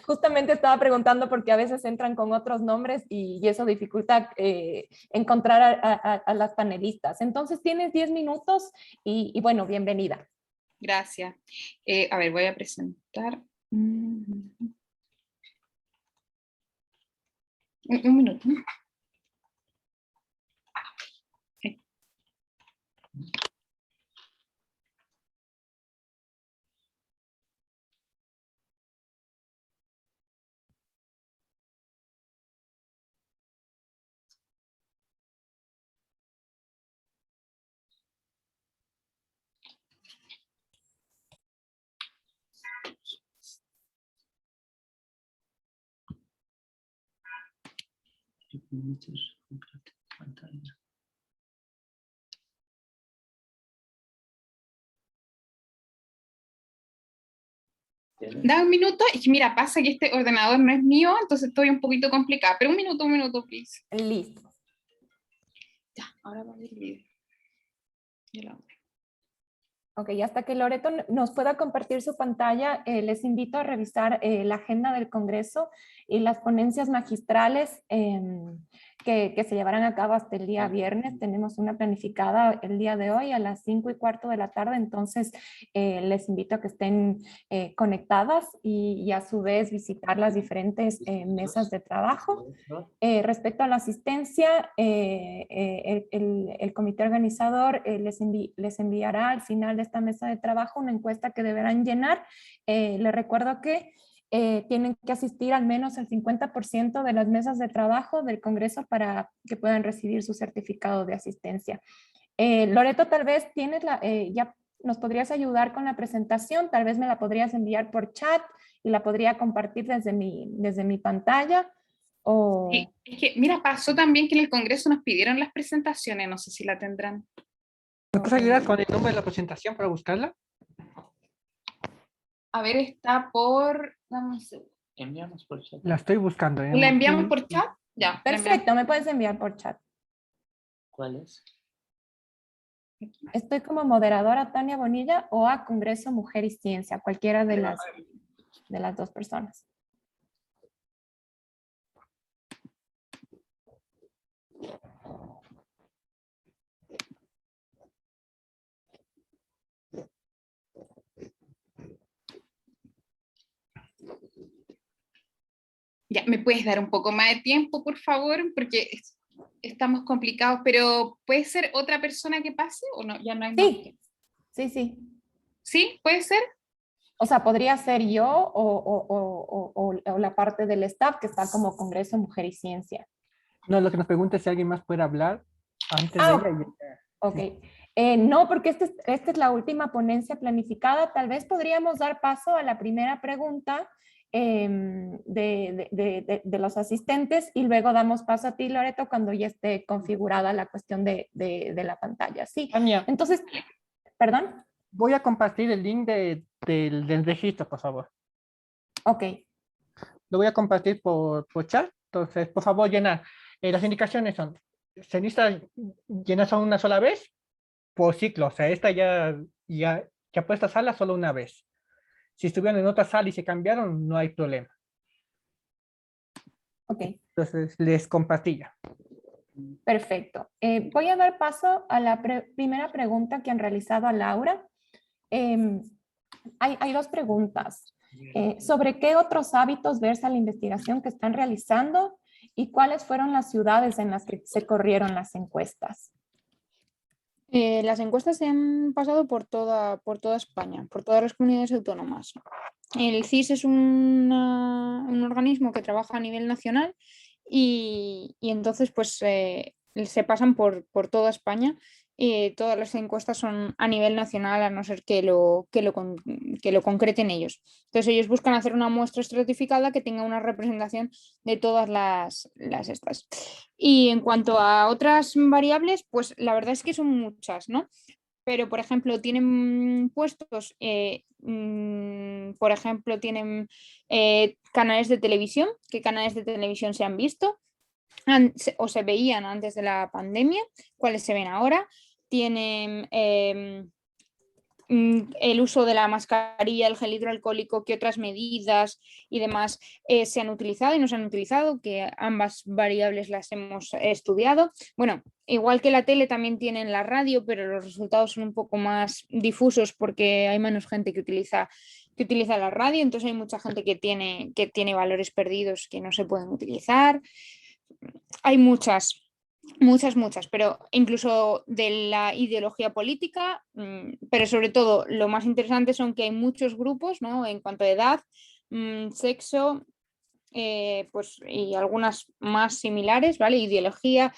Justamente estaba preguntando porque a veces entran con otros nombres y eso dificulta encontrar a las panelistas. Entonces tienes 10 minutos y bueno, bienvenida. Gracias. A ver, voy a presentar. Un minuto. Sí. Da un minuto, es que mira, pasa que este ordenador no es mío, entonces estoy un poquito complicada, pero un minuto, please. Listo. Ya, ahora va a ver el video. Ya lo abro. Ok, hasta que Loreto nos pueda compartir su pantalla, les invito a revisar la agenda del Congreso y las ponencias magistrales que se llevarán a cabo hasta el día viernes. Tenemos una planificada el día de hoy a las 5:15 de la tarde, entonces les invito a que estén conectadas y a su vez visitar las diferentes mesas de trabajo. Respecto a la asistencia, el comité organizador les enviará al final de esta mesa de trabajo una encuesta que deberán llenar. Les recuerdo que tienen que asistir al menos el 50% de las mesas de trabajo del Congreso para que puedan recibir su certificado de asistencia. Loreto, tal vez ya nos podrías ayudar con la presentación, tal vez me la podrías enviar por chat y la podría compartir desde mi pantalla. Sí, es que, mira, pasó también que en el Congreso nos pidieron las presentaciones, no sé si la tendrán. ¿Me puedes ayudar con el nombre de la presentación para buscarla? A ver, está por... Dame un segundo. Enviamos por chat. La estoy buscando. ¿La enviamos por chat? Ya. Perfecto, me puedes enviar por chat. ¿Cuál es? Estoy como moderadora Tania Bonilla o a Congreso Mujer y Ciencia, cualquiera de las dos personas. Ya, ¿me puedes dar un poco más de tiempo, por favor? Porque estamos complicados, pero ¿puede ser otra persona que pase o no? Ya no hay más. Sí. ¿Sí? ¿Puede ser? O sea, podría ser yo o la parte del staff que está como Congreso Mujer y Ciencia. No, lo que nos pregunta es si alguien más puede hablar antes de ella. Ok. No, porque esta es la última ponencia planificada. Tal vez podríamos dar paso a la primera pregunta de los asistentes y luego damos paso a ti, Loreto, cuando ya esté configurada la cuestión de la pantalla. Sí. Tania, entonces, ¿perdón? Voy a compartir el link del registro, por favor. Ok. Lo voy a compartir por chat. Entonces, por favor, llenar. Las indicaciones son, se necesita llenar solo una sola vez por ciclo. O sea, esta ya por esta sala solo una vez. Si estuvieron en otra sala y se cambiaron, no hay problema. Ok. Entonces, les compartí ya. Perfecto. Voy a dar paso a la primera pregunta que han realizado a Laura. Hay dos preguntas. ¿Sobre qué otros hábitos versa la investigación que están realizando y cuáles fueron las ciudades en las que se corrieron las encuestas? Las encuestas se han pasado por toda España, por todas las comunidades autónomas. El CIS es un organismo que trabaja a nivel nacional y entonces pues se pasan por toda España. Todas las encuestas son a nivel nacional, a no ser que lo concreten ellos. Entonces ellos buscan hacer una muestra estratificada que tenga una representación de todas las estas. Y en cuanto a otras variables, pues la verdad es que son muchas, ¿no? Pero, por ejemplo, tienen puestos, por ejemplo, tienen canales de televisión. ¿Qué canales de televisión se han visto o se veían antes de la pandemia? ¿Cuáles se ven ahora? Tienen el uso de la mascarilla, el gel hidroalcohólico, qué otras medidas y demás se han utilizado y no se han utilizado, que ambas variables las hemos estudiado. Bueno, igual que la tele también tienen la radio, pero los resultados son un poco más difusos porque hay menos gente que utiliza la radio, entonces hay mucha gente que tiene valores perdidos que no se pueden utilizar. Hay muchas, pero incluso de la ideología política, pero sobre todo lo más interesante son que hay muchos grupos, ¿no? En cuanto a edad, sexo, pues, y algunas más similares, ¿vale? Ideología,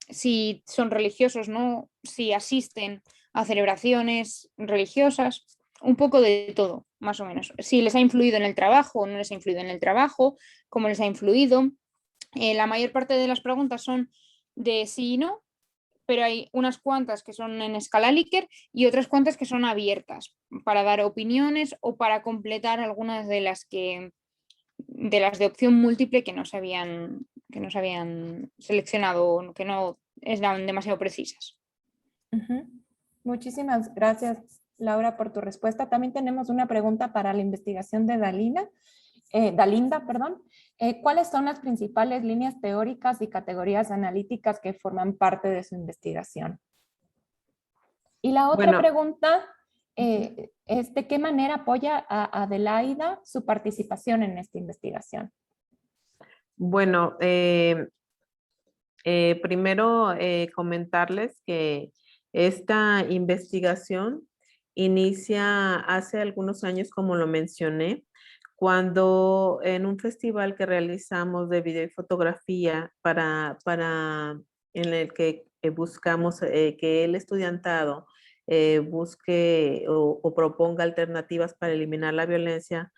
si son religiosos, ¿no? Si asisten a celebraciones religiosas, un poco de todo, más o menos. Si les ha influido en el trabajo o no les ha influido en el trabajo, cómo les ha influido. La mayor parte de las preguntas son de sí y no, pero hay unas cuantas que son en escala Likert y otras cuantas que son abiertas para dar opiniones o para completar algunas de las de opción múltiple que no se habían seleccionado, que no eran demasiado precisas. Muchísimas gracias, Laura, por tu respuesta. También tenemos una pregunta para la investigación de Dalinda. ¿Cuáles son las principales líneas teóricas y categorías analíticas que forman parte de su investigación? Y la otra pregunta es ¿de qué manera apoya a Adelaida su participación en esta investigación? Bueno, primero comentarles que esta investigación inicia hace algunos años, como lo mencioné, cuando en un festival que realizamos de video y fotografía en el que buscamos que el estudiantado busque o proponga alternativas para eliminar la violencia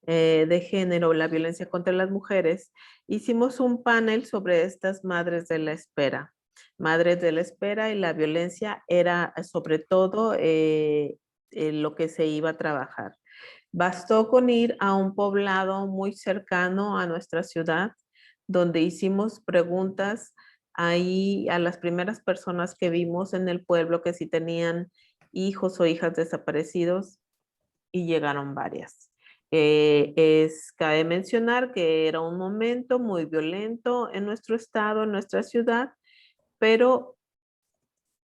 de género, la violencia contra las mujeres, hicimos un panel sobre estas madres de la espera. Madres de la espera, y la violencia era sobre todo lo que se iba a trabajar. Bastó con ir a un poblado muy cercano a nuestra ciudad, donde hicimos preguntas ahí a las primeras personas que vimos en el pueblo que si tenían hijos o hijas desaparecidos, y llegaron varias. Cabe mencionar que era un momento muy violento en nuestro estado, en nuestra ciudad, pero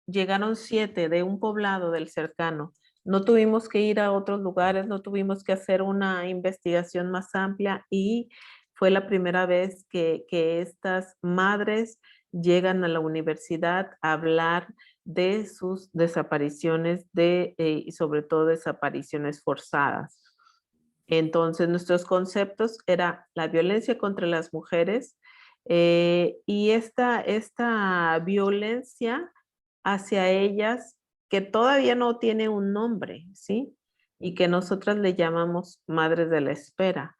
llegaron 7 de un poblado del cercano. No tuvimos que ir a otros lugares, no tuvimos que hacer una investigación más amplia y fue la primera vez que estas madres llegan a la universidad a hablar de sus desapariciones y sobre todo desapariciones forzadas. Entonces, nuestros conceptos era la violencia contra las mujeres y esta violencia hacia ellas que todavía no tiene un nombre, ¿sí? Y que nosotras le llamamos madres de la espera.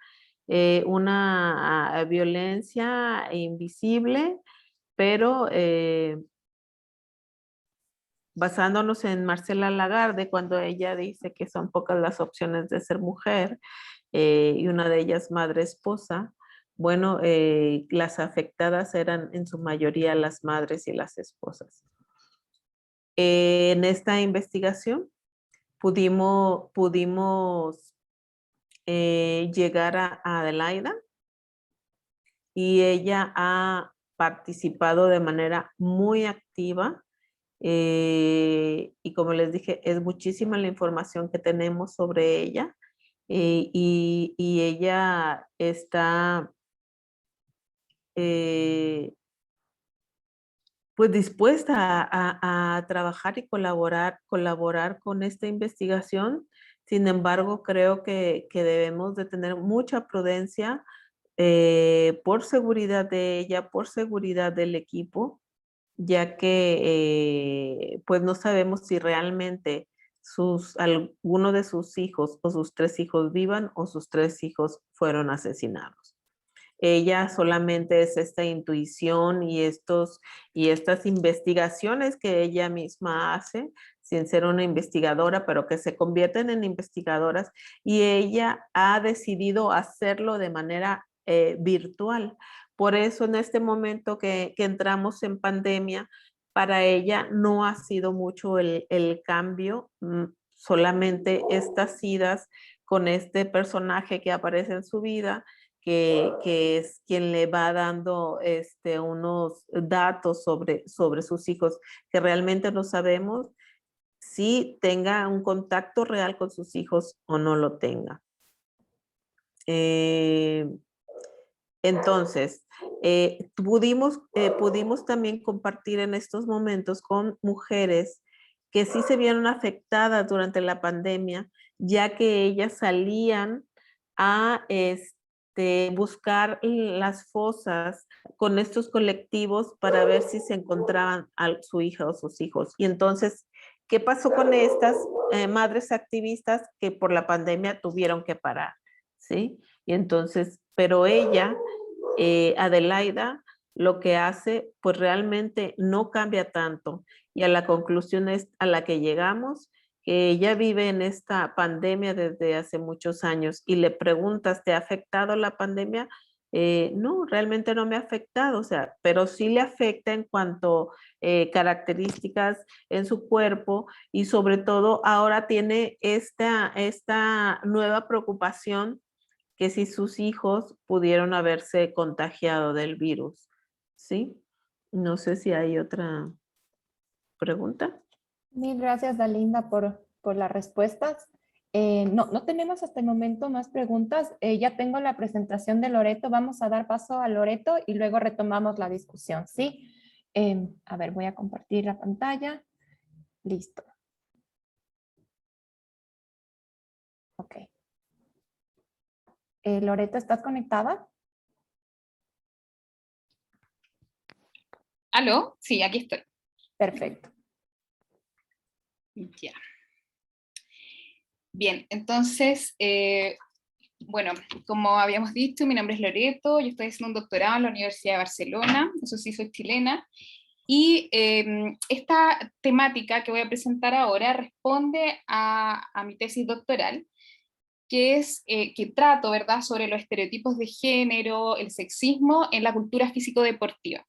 Una violencia invisible, pero basándonos en Marcela Lagarde, cuando ella dice que son pocas las opciones de ser mujer, y una de ellas madre esposa, bueno, las afectadas eran en su mayoría las madres y las esposas. En esta investigación pudimos llegar a Adelaida y ella ha participado de manera muy activa y como les dije, es muchísima la información que tenemos sobre ella y ella está pues dispuesta a trabajar y colaborar con esta investigación. Sin embargo, creo que debemos de tener mucha prudencia por seguridad de ella, por seguridad del equipo, ya que pues no sabemos si realmente alguno de sus hijos o sus 3 hijos vivan o sus 3 hijos fueron asesinados. Ella solamente es esta intuición y estas investigaciones que ella misma hace, sin ser una investigadora, pero que se convierten en investigadoras, y ella ha decidido hacerlo de manera virtual. Por eso en este momento que entramos en pandemia, para ella no ha sido mucho el cambio, solamente estas idas con este personaje que aparece en su vida, que es quien le va dando unos datos sobre sus hijos, que realmente no sabemos si tenga un contacto real con sus hijos o no lo tenga. Entonces, pudimos también compartir en estos momentos con mujeres que sí se vieron afectadas durante la pandemia, ya que ellas salían a buscar las fosas con estos colectivos para ver si se encontraban a su hija o sus hijos. Y entonces, ¿qué pasó con estas madres activistas que por la pandemia tuvieron que parar? ¿Sí? Y entonces, pero ella, Adelaida, lo que hace, pues realmente no cambia tanto. Y a la conclusión es a la que llegamos, que ella vive en esta pandemia desde hace muchos años y le preguntas, ¿te ha afectado la pandemia? No, realmente no me ha afectado, o sea, pero sí le afecta en cuanto características en su cuerpo y sobre todo ahora tiene esta nueva preocupación que si sus hijos pudieron haberse contagiado del virus, ¿sí? No sé si hay otra pregunta. Mil gracias, Dalinda, por las respuestas. No tenemos hasta el momento más preguntas. Ya tengo la presentación de Loreto. Vamos a dar paso a Loreto y luego retomamos la discusión, ¿sí? A ver, voy a compartir la pantalla. Listo. Ok. Loreto, ¿estás conectada? ¿Aló? Sí, aquí estoy. Perfecto. Ya. Bien, entonces, bueno, como habíamos dicho, mi nombre es Loreto, yo estoy haciendo un doctorado en la Universidad de Barcelona, eso sí, soy chilena, y esta temática que voy a presentar ahora responde a mi tesis doctoral, que es que trato, ¿verdad?, sobre los estereotipos de género, el sexismo en la cultura físico-deportiva.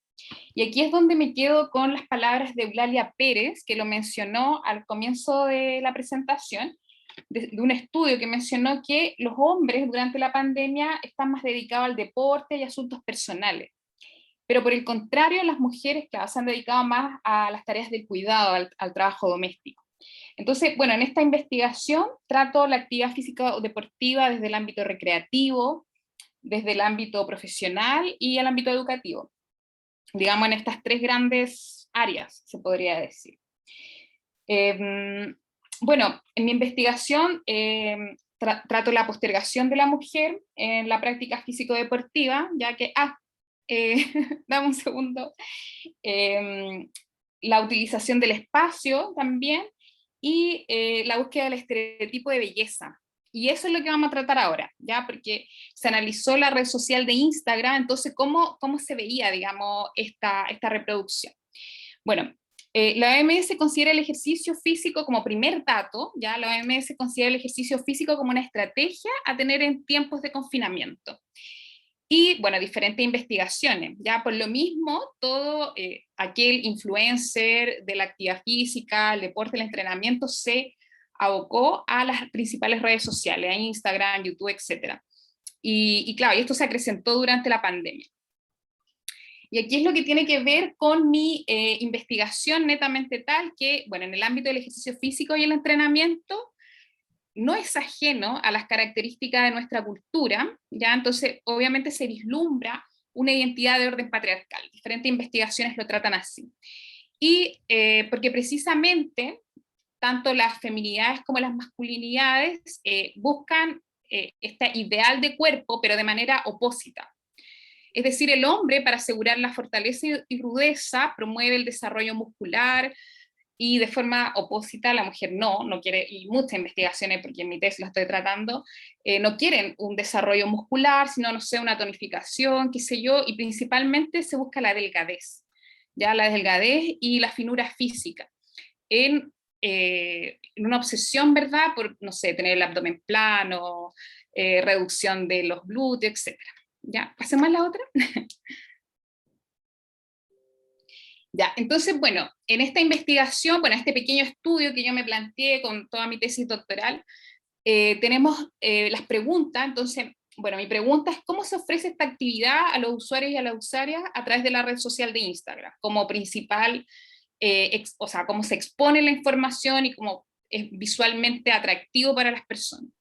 Y aquí es donde me quedo con las palabras de Eulalia Pérez, que lo mencionó al comienzo de la presentación, de un estudio que mencionó que los hombres durante la pandemia están más dedicados al deporte y asuntos personales. Pero por el contrario, las mujeres que se han dedicado más a las tareas del cuidado, al trabajo doméstico. Entonces, bueno, en esta investigación trato la actividad física o deportiva desde el ámbito recreativo, desde el ámbito profesional y el ámbito educativo. Digamos, en estas tres grandes áreas, se podría decir. Bueno, en mi investigación trato la postergación de la mujer en la práctica físico-deportiva, ya que, dame un segundo, la utilización del espacio también, y la búsqueda del estereotipo de belleza. Y eso es lo que vamos a tratar ahora, ¿ya? Porque se analizó la red social de Instagram, entonces, ¿cómo se veía, digamos, esta reproducción? Bueno, la OMS considera el ejercicio físico como primer dato, ¿ya? La OMS considera el ejercicio físico como una estrategia a tener en tiempos de confinamiento. Y, bueno, diferentes investigaciones, ya por lo mismo, todo aquel influencer de la actividad física, el deporte, el entrenamiento, se abocó a las principales redes sociales, a Instagram, YouTube, etc. Y claro, y esto se acrecentó durante la pandemia. Y aquí es lo que tiene que ver con mi investigación netamente tal que, bueno, en el ámbito del ejercicio físico y el entrenamiento, no es ajeno a las características de nuestra cultura, ¿ya? Entonces, obviamente se vislumbra una identidad de orden patriarcal. Diferentes investigaciones lo tratan así. Y porque precisamente, tanto las feminidades como las masculinidades buscan este ideal de cuerpo, pero de manera opósita. Es decir, el hombre, para asegurar la fortaleza y rudeza, promueve el desarrollo muscular, y de forma opósita la mujer no quiere, y muchas investigaciones, porque en mi tesis lo estoy tratando, no quieren un desarrollo muscular, sino, no sé, una tonificación, qué sé yo, y principalmente se busca la delgadez, ya la delgadez y la finura física, en una obsesión, ¿verdad?, por, no sé, tener el abdomen plano, reducción de los glúteos, etc. Ya, pasemos a la otra. Ya, entonces, bueno, en esta investigación, bueno, este pequeño estudio que yo me planteé con toda mi tesis doctoral, tenemos las preguntas. Entonces, bueno, mi pregunta es ¿cómo se ofrece esta actividad a los usuarios y a las usuarias a través de la red social de Instagram? Como principal, o sea, cómo se expone la información y cómo es visualmente atractivo para las personas.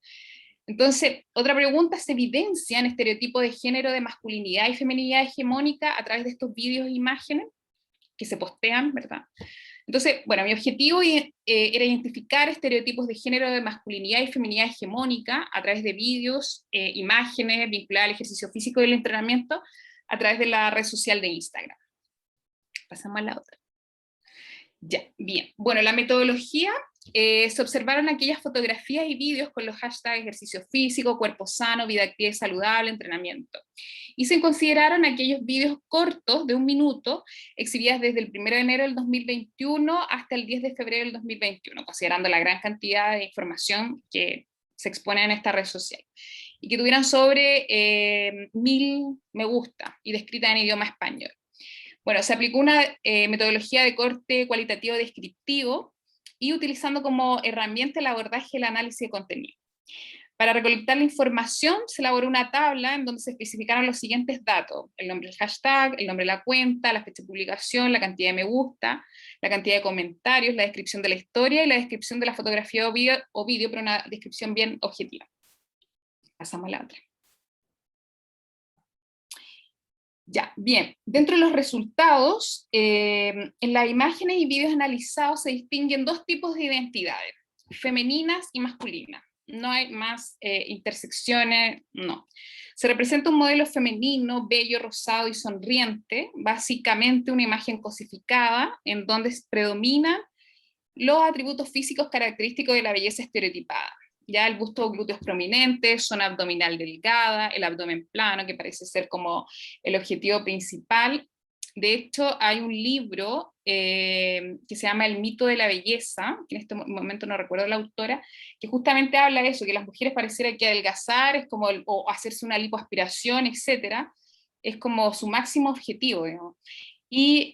Entonces, otra pregunta, ¿se evidencian estereotipos de género, de masculinidad y feminidad hegemónica a través de estos vídeos e imágenes que se postean, ¿verdad? Entonces, bueno, mi objetivo era identificar estereotipos de género, de masculinidad y feminidad hegemónica a través de vídeos, imágenes vinculadas al ejercicio físico y el entrenamiento a través de la red social de Instagram. Pasamos a la otra. Ya, bien. Bueno, la metodología, se observaron aquellas fotografías y vídeos con los hashtags ejercicio físico, cuerpo sano, vida activa y saludable, entrenamiento. Y se consideraron aquellos vídeos cortos de 1 minuto, exhibidas desde el 1 de enero del 2021 hasta el 10 de febrero del 2021, considerando la gran cantidad de información que se expone en esta red social. Y que tuvieran sobre 1000 me gusta y descrita en idioma español. Bueno, se aplicó una metodología de corte cualitativo descriptivo y utilizando como herramienta el abordaje del análisis de contenido. Para recolectar la información se elaboró una tabla en donde se especificaron los siguientes datos: el nombre del hashtag, el nombre de la cuenta, la fecha de publicación, la cantidad de me gusta, la cantidad de comentarios, la descripción de la historia y la descripción de la fotografía o vídeo, pero una descripción bien objetiva. Pasamos a la otra. Ya, bien, dentro de los resultados, en las imágenes y vídeos analizados se distinguen 2 tipos de identidades, femeninas y masculinas. No hay más intersecciones, no. Se representa un modelo femenino, bello, rosado y sonriente, básicamente una imagen cosificada, en donde predominan los atributos físicos característicos de la belleza estereotipada. Ya el busto o glúteos prominentes, zona abdominal delgada, el abdomen plano, que parece ser como el objetivo principal. De hecho, hay un libro que se llama El mito de la belleza, que en este momento no recuerdo la autora, que justamente habla de eso, que las mujeres pareciera que adelgazar es como, o hacerse una lipoaspiración, etcétera, es como su máximo objetivo, digamos. Y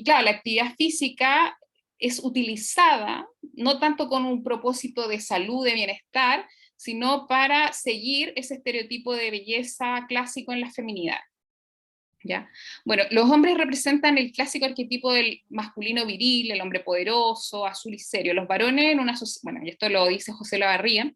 claro, la actividad física es utilizada no tanto con un propósito de salud, de bienestar, sino para seguir ese estereotipo de belleza clásico en la feminidad. ¿Ya? Bueno, los hombres representan el clásico arquetipo del masculino viril, el hombre poderoso, azul y serio. Los varones en una sociedad, bueno, y esto lo dice José Lavarría,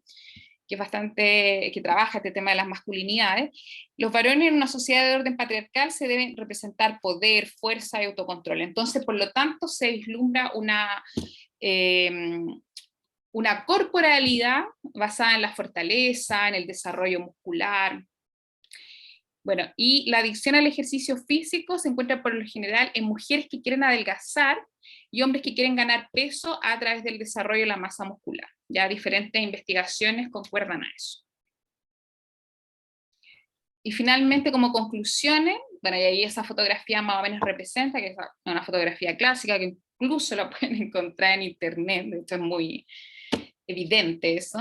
que es bastante, que trabaja este tema de las masculinidades. Los varones en una sociedad de orden patriarcal se deben representar poder, fuerza y autocontrol. Entonces, por lo tanto, se vislumbra una corporalidad basada en la fortaleza, en el desarrollo muscular. Bueno, y la adicción al ejercicio físico se encuentra por lo general en mujeres que quieren adelgazar y hombres que quieren ganar peso a través del desarrollo de la masa muscular. Ya diferentes investigaciones concuerdan a eso. Y finalmente, como conclusiones, bueno, y ahí esa fotografía más o menos representa, que es una fotografía clásica que incluso la pueden encontrar en internet, de hecho es muy evidente eso.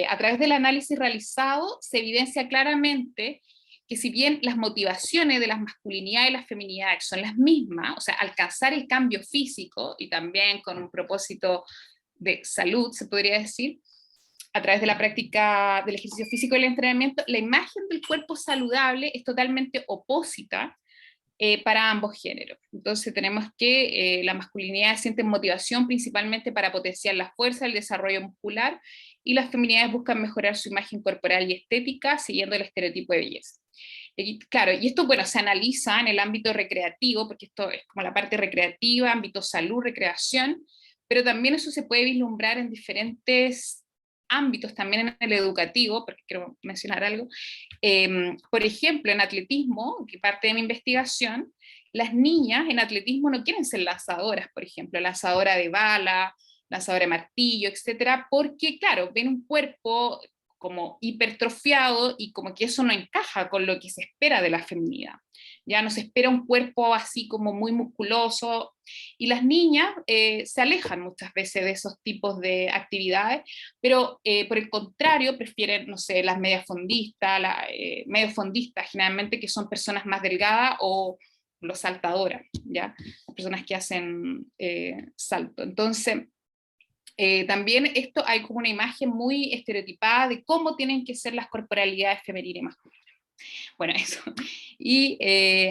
A través del análisis realizado se evidencia claramente que si bien las motivaciones de las masculinidades y las feminidades son las mismas, o sea, alcanzar el cambio físico y también con un propósito de salud, se podría decir, a través de la práctica del ejercicio físico y el entrenamiento, la imagen del cuerpo saludable es totalmente opósita para ambos géneros. Entonces tenemos que la masculinidad siente motivación principalmente para potenciar la fuerza, el desarrollo muscular, y las feminidades buscan mejorar su imagen corporal y estética siguiendo el estereotipo de belleza. Y, claro, y esto, bueno, se analiza en el ámbito recreativo, porque esto es como la parte recreativa, ámbito salud, recreación, pero también eso se puede vislumbrar en diferentes ámbitos, también en el educativo, porque quiero mencionar algo. Por ejemplo, en atletismo, que parte de mi investigación, las niñas en atletismo no quieren ser lanzadoras, por ejemplo, lanzadora de bala, lanzadora de martillo, etcétera, porque, claro, ven un cuerpo como hipertrofiado y como que eso no encaja con lo que se espera de la feminidad. Ya no se espera un cuerpo así como muy musculoso, y las niñas se alejan muchas veces de esos tipos de actividades, pero por el contrario prefieren, no sé, las mediafondistas, mediofondistas generalmente, que son personas más delgadas, o los saltadoras, ¿ya? Las personas que hacen salto. Entonces, también esto hay como una imagen muy estereotipada de cómo tienen que ser las corporalidades femeninas y masculinas. Bueno, eso. Y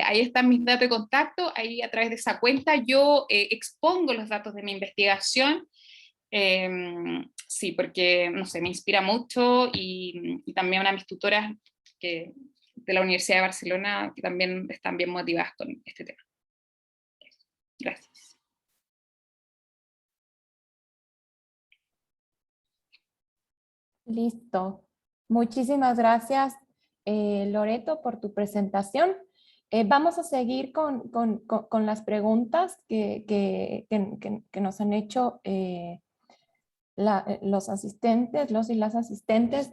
ahí están mis datos de contacto. Ahí a través de esa cuenta yo expongo los datos de mi investigación. Sí, porque, no sé, me inspira mucho, y también una de mis tutoras de la Universidad de Barcelona, que también están bien motivadas con este tema. Gracias. Listo. Muchísimas gracias, Loreto, por tu presentación. Vamos a seguir con las preguntas que nos han hecho los asistentes, los y las asistentes,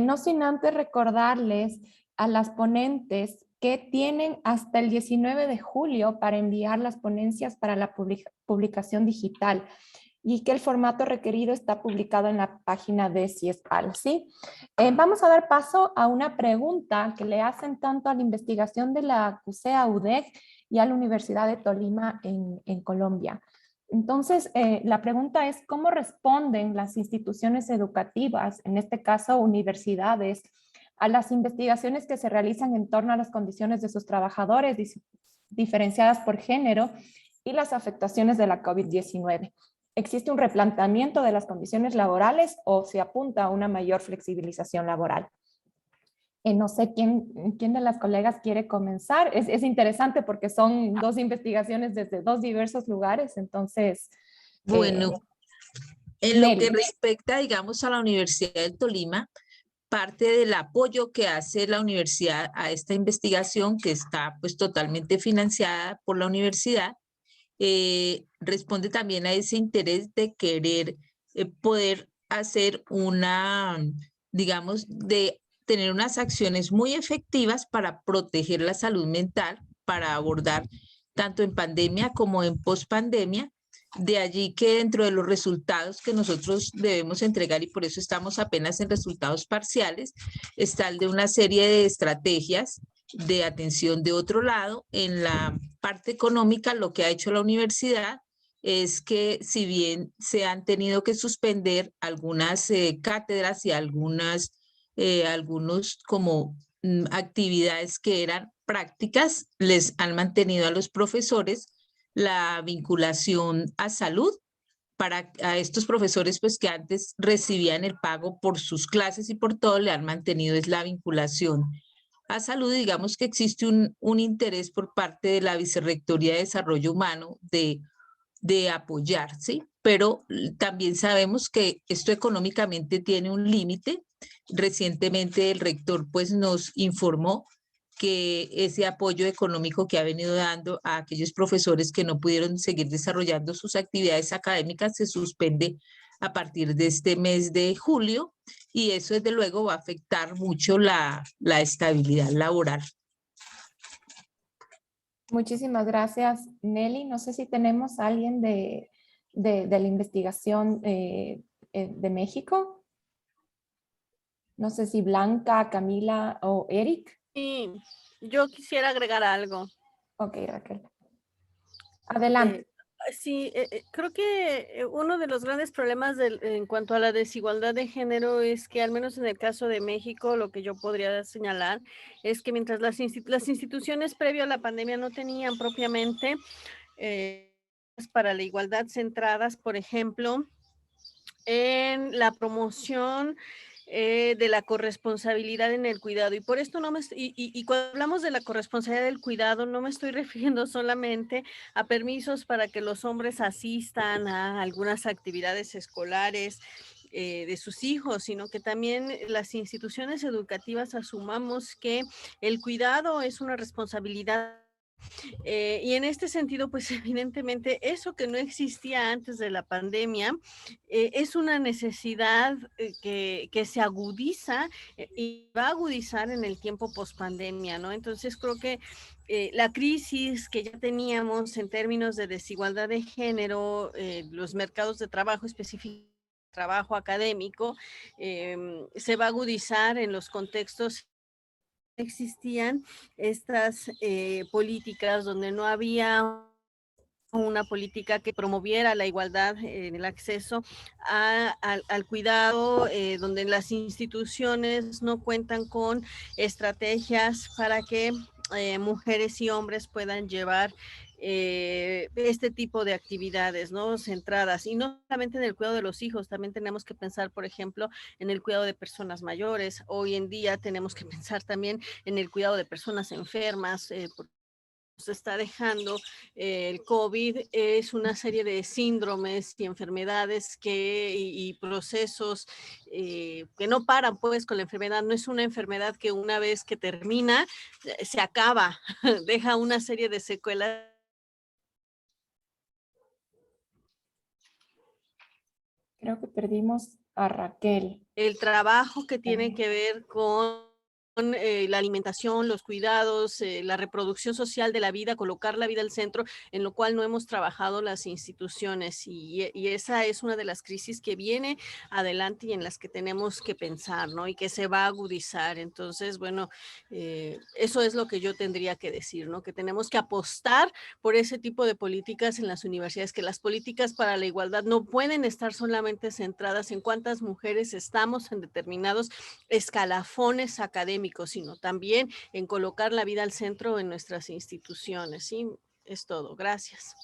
no sin antes recordarles a las ponentes que tienen hasta el 19 de julio para enviar las ponencias para la publicación digital, y que el formato requerido está publicado en la página de CIESPAL, ¿sí? Vamos a dar paso a una pregunta que le hacen tanto a la investigación de la CUSEA UDEC y a la Universidad de Tolima en Colombia. Entonces, la pregunta es: ¿cómo responden las instituciones educativas, en este caso universidades, a las investigaciones que se realizan en torno a las condiciones de sus trabajadores diferenciadas por género y las afectaciones de la COVID-19? ¿Existe un replanteamiento de las condiciones laborales o se apunta a una mayor flexibilización laboral? No sé quién de las colegas quiere comenzar. Es interesante porque son dos investigaciones desde dos diversos lugares, entonces... Bueno, en lo que respecta, digamos, a la Universidad del Tolima, parte del apoyo que hace la universidad a esta investigación, que está pues totalmente financiada por la universidad, responde también a ese interés de querer poder hacer digamos, de tener unas acciones muy efectivas para proteger la salud mental, para abordar tanto en pandemia como en pospandemia. De allí que dentro de los resultados que nosotros debemos entregar, y por eso estamos apenas en resultados parciales, está el de una serie de estrategias de atención de otro lado. En la parte económica, lo que ha hecho la universidad es que, si bien se han tenido que suspender algunas cátedras y algunos como actividades que eran prácticas, les han mantenido a los profesores la vinculación a salud para a estos profesores pues que antes recibían el pago por sus clases y por todo, le han mantenido es la vinculación a salud. Digamos que existe un interés por parte de la Vicerrectoría de Desarrollo Humano de apoyar, ¿sí? Pero también sabemos que esto económicamente tiene un límite. Recientemente el rector pues nos informó que ese apoyo económico que ha venido dando a aquellos profesores que no pudieron seguir desarrollando sus actividades académicas se suspende a partir de este mes de julio, y eso desde luego va a afectar mucho la estabilidad laboral. Muchísimas gracias, Nelly. No sé si tenemos a alguien de la investigación de México. No sé si Blanca, Camila o Eric. Sí, yo quisiera agregar algo. Ok, Raquel. Adelante. Sí, creo que uno de los grandes problemas en cuanto a la desigualdad de género es que, al menos en el caso de México, lo que yo podría señalar es que mientras las instituciones previo a la pandemia no tenían propiamente para la igualdad centradas, por ejemplo, en la promoción de la corresponsabilidad en el cuidado. Y por esto cuando hablamos de la corresponsabilidad del cuidado, no me estoy refiriendo solamente a permisos para que los hombres asistan a algunas actividades escolares de sus hijos, sino que también las instituciones educativas asumamos que el cuidado es una responsabilidad. Y en este sentido, pues evidentemente eso que no existía antes de la pandemia es una necesidad que se agudiza y va a agudizar en el tiempo post-pandemia, ¿no? Entonces creo que la crisis que ya teníamos en términos de desigualdad de género, los mercados de trabajo específicos, trabajo académico, se va a agudizar en los contextos. Existían estas políticas donde no había una política que promoviera la igualdad en el acceso al cuidado, donde las instituciones no cuentan con estrategias para que mujeres y hombres puedan llevar este tipo de actividades, ¿no? Centradas, y no solamente en el cuidado de los hijos, también tenemos que pensar, por ejemplo, en el cuidado de personas mayores. Hoy en día tenemos que pensar también en el cuidado de personas enfermas, nos está dejando el COVID, es una serie de síndromes y enfermedades y procesos que no paran pues con la enfermedad. No es una enfermedad que una vez que termina, se acaba, deja una serie de secuelas. Creo que perdimos a Raquel. El trabajo que tiene que ver con la alimentación, los cuidados, la reproducción social de la vida, colocar la vida al centro, en lo cual no hemos trabajado las instituciones, y esa es una de las crisis que viene adelante y en las que tenemos que pensar, ¿no? Y que se va a agudizar. Entonces, bueno, eso es lo que yo tendría que decir, ¿no? Que tenemos que apostar por ese tipo de políticas en las universidades, que las políticas para la igualdad no pueden estar solamente centradas en cuántas mujeres estamos en determinados escalafones académicos, sino también en colocar la vida al centro en nuestras instituciones. Sí, es todo. Gracias.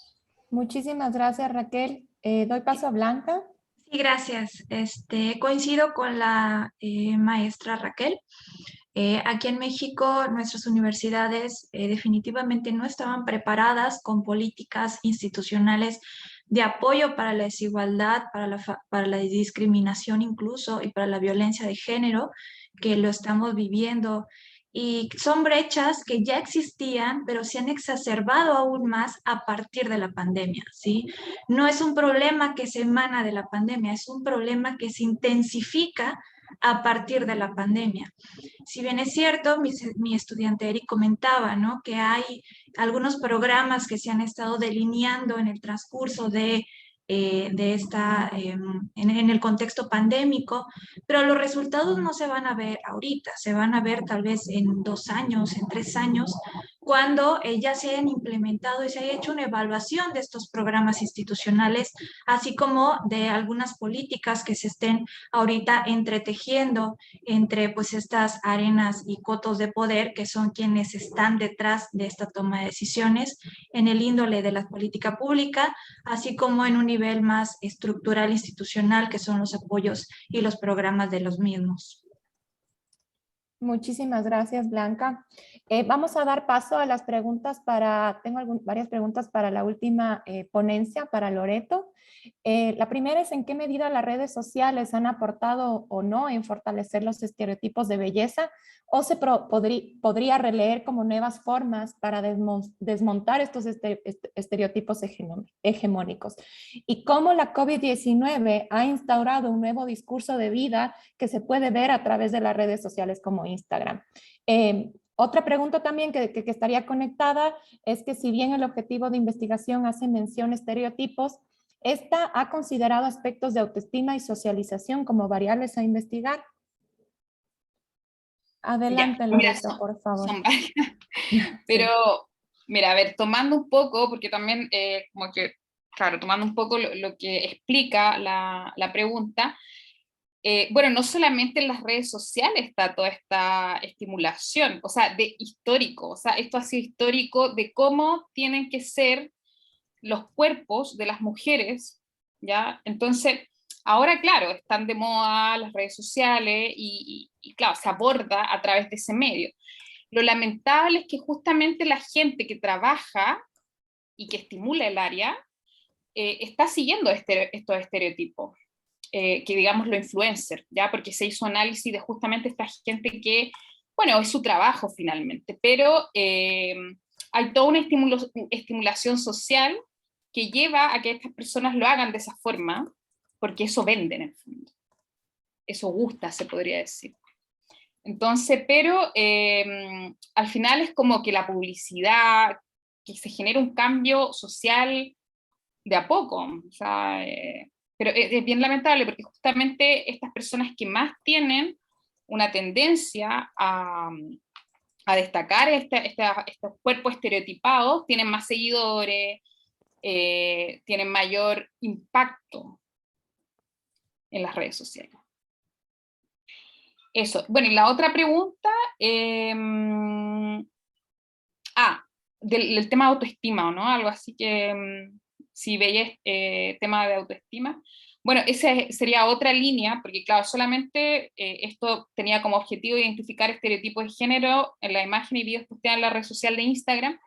Muchísimas gracias, Raquel. Doy paso a Blanca. Sí, gracias. Coincido con la maestra Raquel. Aquí en México, nuestras universidades definitivamente no estaban preparadas con políticas institucionales de apoyo para la desigualdad, para la discriminación incluso, y para la violencia de género, que lo estamos viviendo. Y son brechas que ya existían, pero se han exacerbado aún más a partir de la pandemia, ¿sí? No es un problema que se emana de la pandemia, es un problema que se intensifica a partir de la pandemia. Si bien es cierto, mi estudiante Eric comentaba, ¿no?, que hay algunos programas que se han estado delineando en el transcurso en el contexto pandémico, pero los resultados no se van a ver ahorita, se van a ver tal vez en 2 años, en 3 años, cuando ya se hayan implementado y se haya hecho una evaluación de estos programas institucionales, así como de algunas políticas que se estén ahorita entretejiendo entre pues estas arenas y cotos de poder que son quienes están detrás de esta toma de decisiones en el índole de la política pública, así como en un nivel más estructural institucional que son los apoyos y los programas de los mismos. Muchísimas gracias, Blanca. Vamos a dar paso a las preguntas tengo varias preguntas para la última ponencia, para Loreto. La primera es: ¿en qué medida las redes sociales han aportado o no en fortalecer los estereotipos de belleza? ¿O se podría releer como nuevas formas para desmontar estos estereotipos hegemónicos? ¿Y cómo la COVID-19 ha instaurado un nuevo discurso de vida que se puede ver a través de las redes sociales como Instagram? Otra pregunta también que estaría conectada es que, si bien el objetivo de investigación hace mención a estereotipos, ¿esta ha considerado aspectos de autoestima y socialización como variables a investigar? Adelante, Loreto, por favor. Son varias. Pero, mira, a ver, tomando un poco, porque también como que, claro, tomando un poco lo que explica la pregunta, bueno, no solamente en las redes sociales está toda esta estimulación, o sea, de histórico, o sea, esto ha sido histórico de cómo tienen que ser los cuerpos de las mujeres, ¿ya? Entonces, ahora, claro, están de moda las redes sociales y claro, se aborda a través de ese medio. Lo lamentable es que justamente la gente que trabaja y que estimula el área está siguiendo estos estereotipos. Que digamos los influencers, ¿ya? Porque se hizo análisis de justamente esta gente que, bueno, es su trabajo finalmente, pero hay toda una estimulación social que lleva a que estas personas lo hagan de esa forma, porque eso vende en el fondo. Eso gusta, se podría decir. Entonces, pero al final es como que la publicidad, que se genera un cambio social de a poco, o sea, pero es bien lamentable porque justamente estas personas que más tienen una tendencia a destacar estos cuerpos estereotipados tienen más seguidores, tienen mayor impacto en las redes sociales. Eso. Bueno, y la otra pregunta, del tema de autoestima, ¿no? Algo así que, si veis tema de autoestima. Bueno, esa sería otra línea, porque claro, solamente esto tenía como objetivo identificar estereotipos de género en la imagen y videos posteados en la red social de Instagram,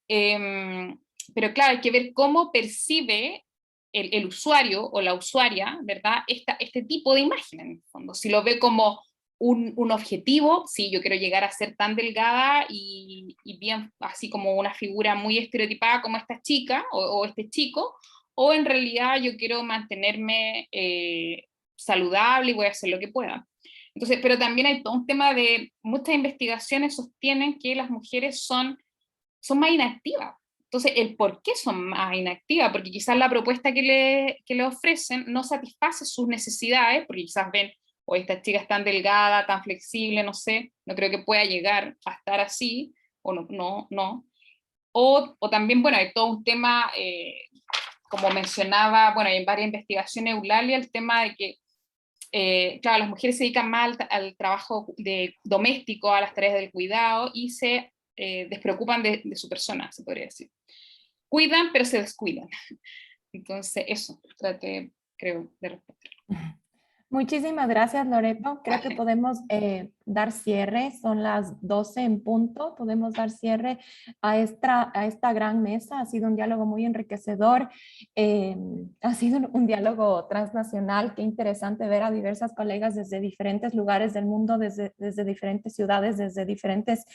pero claro, hay que ver cómo percibe el usuario o la usuaria, ¿verdad? Este tipo de imagen en el fondo. Si lo ve como un objetivo, sí, yo quiero llegar a ser tan delgada y bien, así como una figura muy estereotipada como esta chica o este chico, o en realidad yo quiero mantenerme saludable y voy a hacer lo que pueda. Entonces, pero también hay todo un tema de, muchas investigaciones sostienen que las mujeres son más inactivas. Entonces, el por qué son más inactivas, porque quizás la propuesta que le ofrecen no satisface sus necesidades, porque quizás ven, o esta chica es tan delgada, tan flexible, no sé, no creo que pueda llegar a estar así, o no. O también, bueno, hay todo un tema, como mencionaba, bueno, hay varias investigaciones, Eulalia, el tema de que, claro, las mujeres se dedican más al trabajo doméstico, a las tareas del cuidado, y se despreocupan de su persona, se podría decir. Cuidan, pero se descuidan. Entonces, eso, creo, de responder. Muchísimas gracias, Loreto. Creo que podemos dar cierre, son las 12 en punto, podemos dar cierre a esta gran mesa. Ha sido un diálogo muy enriquecedor, ha sido un diálogo transnacional. Qué interesante ver a diversas colegas desde diferentes lugares del mundo, desde diferentes ciudades, desde diferentes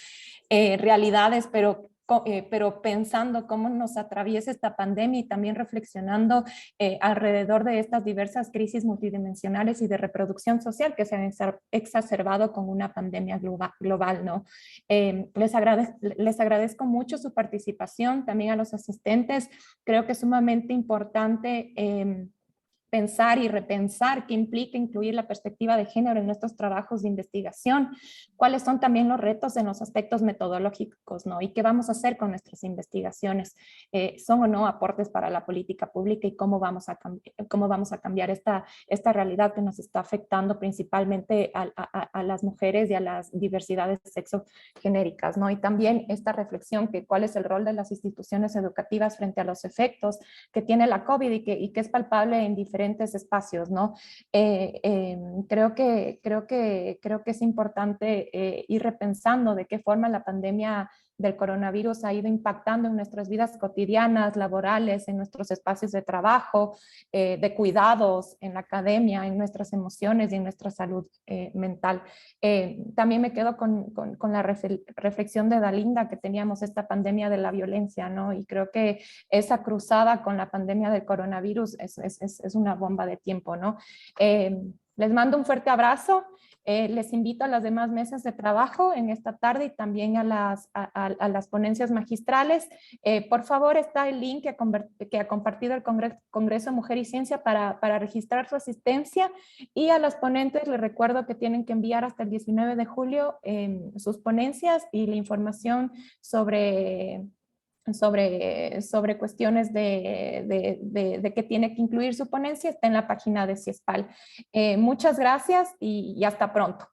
realidades, pero pensando cómo nos atraviesa esta pandemia y también reflexionando alrededor de estas diversas crisis multidimensionales y de reproducción social que se han exacerbado con una pandemia global, ¿no? Les agradezco mucho su participación, también a los asistentes. Creo que es sumamente importante pensar y repensar qué implica incluir la perspectiva de género en nuestros trabajos de investigación, cuáles son también los retos en los aspectos metodológicos, ¿no? Y qué vamos a hacer con nuestras investigaciones, son o no aportes para la política pública y cómo vamos a cambiar esta realidad que nos está afectando principalmente a las mujeres y a las diversidades sexogenéricas, ¿no? Y también esta reflexión que cuál es el rol de las instituciones educativas frente a los efectos que tiene la COVID y que es palpable en diferentes espacios, ¿no? Creo que es importante ir repensando de qué forma la pandemia del coronavirus ha ido impactando en nuestras vidas cotidianas, laborales, en nuestros espacios de trabajo, de cuidados, en la academia, en nuestras emociones y en nuestra salud mental. También me quedo con la reflexión de Dalinda que teníamos esta pandemia de la violencia, ¿no? Y creo que esa cruzada con la pandemia del coronavirus es una bomba de tiempo, ¿no? Les mando un fuerte abrazo. Les invito a las demás mesas de trabajo en esta tarde y también a las ponencias magistrales. Por favor, está el link que ha compartido el Congreso Mujer y Ciencia para registrar su asistencia, y a los ponentes les recuerdo que tienen que enviar hasta el 19 de julio sus ponencias y la información sobre cuestiones de qué tiene que incluir su ponencia está en la página de CIESPAL. Muchas gracias y hasta pronto.